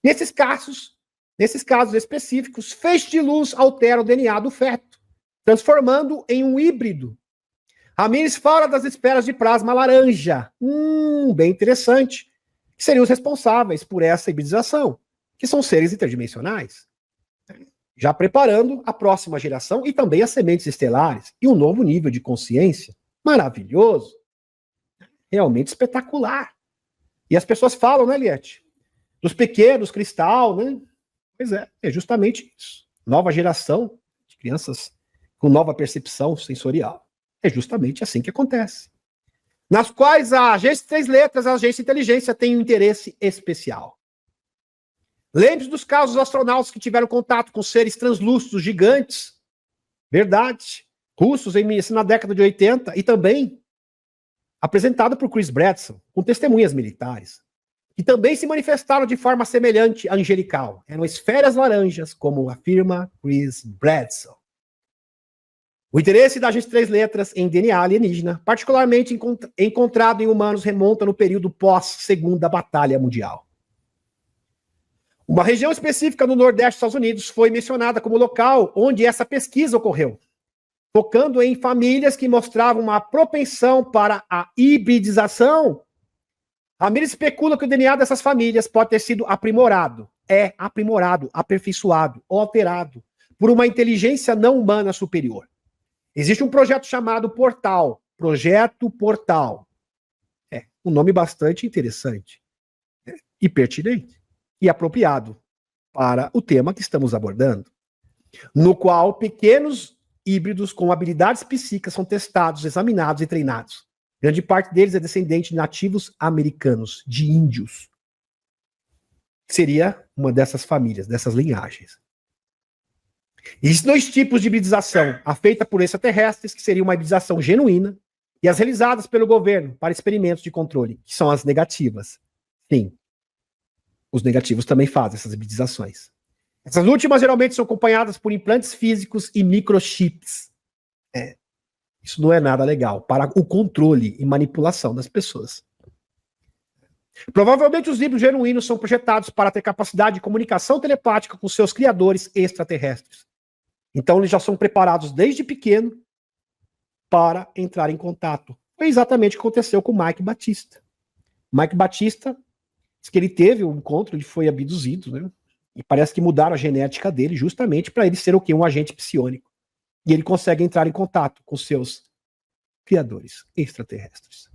Nesses casos específicos, feixe de luz altera o DNA do feto, transformando em um híbrido. Ramirez fala das esferas de plasma laranja. Bem interessante. Que seriam os responsáveis por essa hibridização, que são seres interdimensionais. Já preparando a próxima geração e também as sementes estelares e um novo nível de consciência. Maravilhoso. Realmente espetacular. E as pessoas falam, né, Liette? Dos pequenos, cristal, né? Pois é justamente isso. Nova geração de crianças com nova percepção sensorial. É justamente assim que acontece. Nas quais a agência 3 letras, a agência de inteligência, tem um interesse especial. Lembre-se dos casos dos astronautas que tiveram contato com seres translúcidos gigantes. Verdade. Russos na década de 80 e também apresentado por Chris Bradson, com testemunhas militares, que também se manifestaram de forma semelhante à angelical. Eram esferas laranjas, como afirma Chris Bradson. O interesse da agência 3 letras em DNA alienígena, particularmente encontrado em humanos, remonta no período pós-Segunda Batalha Mundial. Uma região específica no Nordeste dos Estados Unidos foi mencionada como local onde essa pesquisa ocorreu, focando em famílias que mostravam uma propensão para a hibridização. Ramirez especula que o DNA dessas famílias pode ter sido aprimorado, aperfeiçoado ou alterado por uma inteligência não humana superior. Existe um projeto chamado Portal, Projeto Portal. Um nome bastante interessante, e pertinente, e apropriado para o tema que estamos abordando, no qual pequenos híbridos com habilidades psíquicas são testados, examinados e treinados. Grande parte deles é descendente de nativos americanos, de índios. Seria uma dessas famílias, dessas linhagens. Existem 2 tipos de hibridização, a feita por extraterrestres, que seria uma hibridização genuína, e as realizadas pelo governo para experimentos de controle, que são as negativas. Sim, os negativos também fazem essas hibridizações. Essas últimas geralmente são acompanhadas por implantes físicos e microchips. Isso não é nada legal para o controle e manipulação das pessoas. Provavelmente os híbridos genuínos são projetados para ter capacidade de comunicação telepática com seus criadores extraterrestres. Então eles já são preparados desde pequeno para entrar em contato. Foi exatamente o que aconteceu com o Mike Batista. Mike Batista, diz que ele teve um encontro, ele foi abduzido, né? E parece que mudaram a genética dele justamente para ele ser o quê? Um agente psiônico. E ele consegue entrar em contato com seus criadores extraterrestres.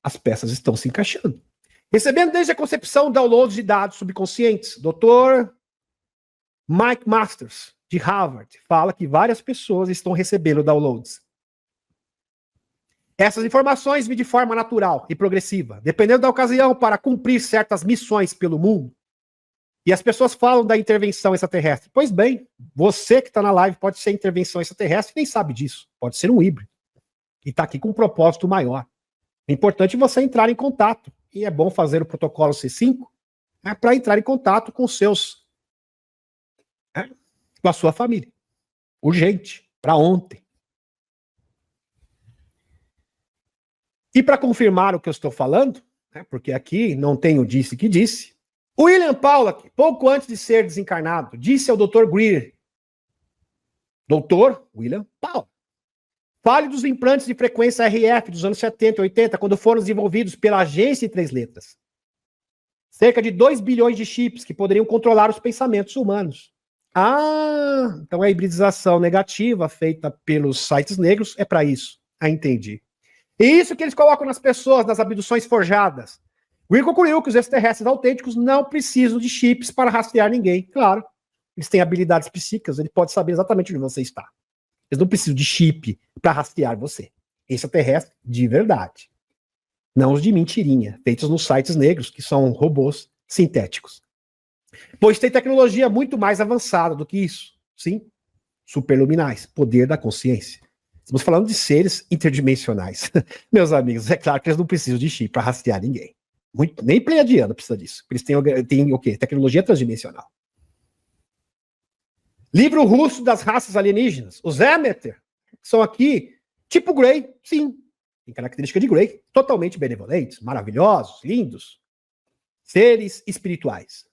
As peças estão se encaixando. Recebendo desde a concepção downloads de dados subconscientes, Dr. Mike Masters, de Harvard, fala que várias pessoas estão recebendo downloads. Essas informações vêm de forma natural e progressiva, dependendo da ocasião, para cumprir certas missões pelo mundo. E as pessoas falam da intervenção extraterrestre. Pois bem, você que está na live pode ser intervenção extraterrestre e nem sabe disso. Pode ser um híbrido. E está aqui com um propósito maior. É importante você entrar em contato. E é bom fazer o protocolo C5 para entrar em contato com com a sua família. Urgente, para ontem. E para confirmar o que eu estou falando, porque aqui não tem o disse que disse, William Pollack, pouco antes de ser desencarnado, disse ao Dr. Greer, Dr. William Pollack, fale dos implantes de frequência RF dos anos 70 e 80, quando foram desenvolvidos pela agência de 3 letras. Cerca de 2 bilhões de chips que poderiam controlar os pensamentos humanos. Ah, então a hibridização negativa feita pelos sites negros é para isso. Ah, entendi. E isso que eles colocam nas pessoas, nas abduções forjadas. Greer concluiu que os extraterrestres autênticos não precisam de chips para rastrear ninguém. Claro, eles têm habilidades psíquicas, ele pode saber exatamente onde você está. Eles não precisam de chip para rastrear você. Extraterrestre de verdade. Não os de mentirinha, feitos nos sites negros, que são robôs sintéticos. Pois tem tecnologia muito mais avançada do que isso. Sim, superluminais, poder da consciência. Estamos falando de seres interdimensionais. Meus amigos, é claro que eles não precisam de chip para rastrear ninguém. Nem pleiadiano precisa disso. Eles têm o quê? Tecnologia transdimensional. Livro russo das raças alienígenas. Os Emeter, que são aqui, tipo Grey, sim. Tem característica de Grey, totalmente benevolentes, maravilhosos, lindos. Seres espirituais.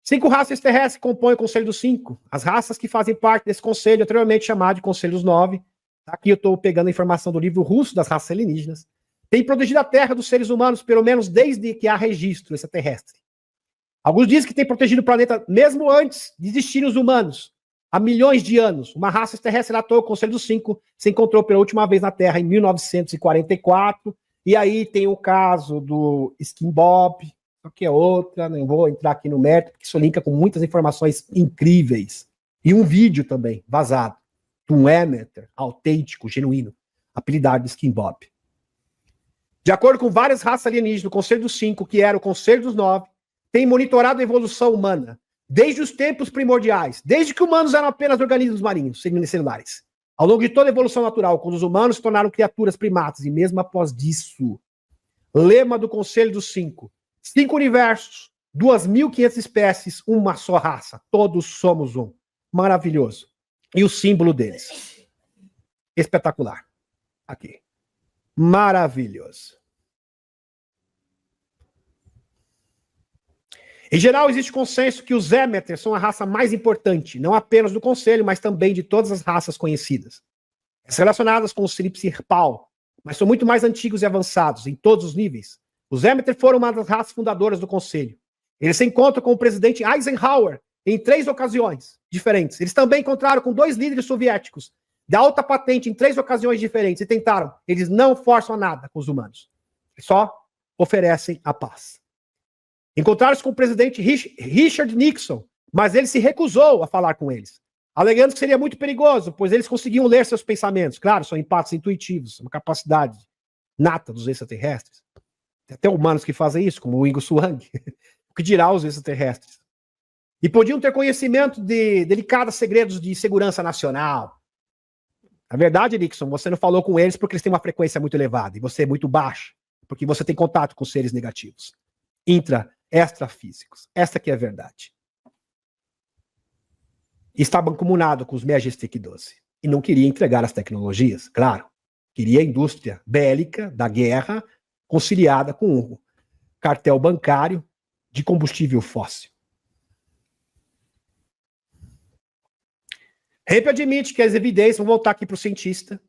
5 raças terrestres compõem o Conselho dos 5. As raças que fazem parte desse conselho, anteriormente chamado de Conselho dos 9. Aqui eu estou pegando a informação do livro russo das raças alienígenas. Tem protegido a Terra dos seres humanos, pelo menos desde que há registro extraterrestre. Alguns dizem que tem protegido o planeta mesmo antes de existirem os humanos. Há milhões de anos, uma raça extraterrestre relatou o Conselho dos 5, se encontrou pela última vez na Terra em 1944. E aí tem o caso do Skin Bob, que é outra, não vou entrar aqui no mérito, porque isso linka com muitas informações incríveis. E um vídeo também, vazado, de um Emeter autêntico, genuíno, apelidado de Skin Bob. De acordo com várias raças alienígenas, o Conselho dos 5, que era o Conselho dos 9, tem monitorado a evolução humana desde os tempos primordiais, desde que humanos eram apenas organismos marinhos, celulares. Ao longo de toda a evolução natural, quando os humanos se tornaram criaturas primatas, e mesmo após isso, lema do Conselho dos 5, 5 universos, 2.500 espécies, uma só raça, todos somos um. Maravilhoso. E o símbolo deles. Espetacular. Aqui. Maravilhoso. Em geral, existe consenso que os Emeter são a raça mais importante, não apenas do Conselho, mas também de todas as raças conhecidas. As relacionadas com os Sirpal, mas são muito mais antigos e avançados, em todos os níveis. Os Emeter foram uma das raças fundadoras do Conselho. Eles se encontram com o presidente Eisenhower em 3 ocasiões diferentes. Eles também encontraram com 2 líderes soviéticos de alta patente em 3 ocasiões diferentes e tentaram. Eles não forçam nada com os humanos. Eles só oferecem a paz. Encontraram-se com o presidente Richard Nixon, mas ele se recusou a falar com eles, alegando que seria muito perigoso, pois eles conseguiam ler seus pensamentos. Claro, são empates intuitivos, uma capacidade nata dos extraterrestres. Tem até humanos que fazem isso, como o Ingo Swann. O que dirá os extraterrestres? E podiam ter conhecimento de delicados segredos de segurança nacional. Na verdade, Nixon, você não falou com eles porque eles têm uma frequência muito elevada e você é muito baixa, porque você tem contato com seres negativos, extrafísicos. Essa que é a verdade. Estava mancomunado com os Majestic 12 e não queria entregar as tecnologias, claro. Queria a indústria bélica da guerra conciliada com o cartel bancário de combustível fóssil. Hemp admite que as evidências, vamos voltar aqui para o cientista,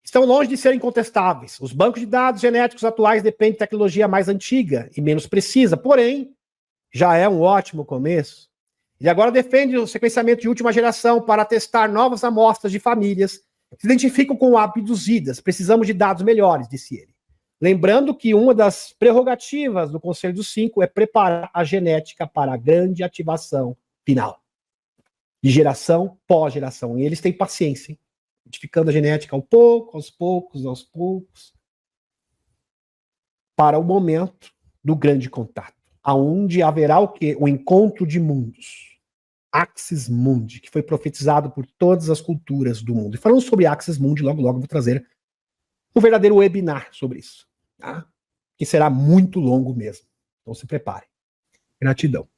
estão longe de serem incontestáveis. Os bancos de dados genéticos atuais dependem de tecnologia mais antiga e menos precisa, porém, já é um ótimo começo. Ele agora defende o sequenciamento de última geração para testar novas amostras de famílias que se identificam com abduzidas. Precisamos de dados melhores, disse ele. Lembrando que uma das prerrogativas do Conselho dos Cinco é preparar a genética para a grande ativação final. De geração, pós-geração. E eles têm paciência, hein? Modificando a genética aos poucos, para o momento do grande contato, aonde haverá o quê? O encontro de mundos. Axis Mundi, que foi profetizado por todas as culturas do mundo. E falando sobre Axis Mundi, logo vou trazer um verdadeiro webinar sobre isso, tá? Que será muito longo mesmo. Então se prepare. Gratidão.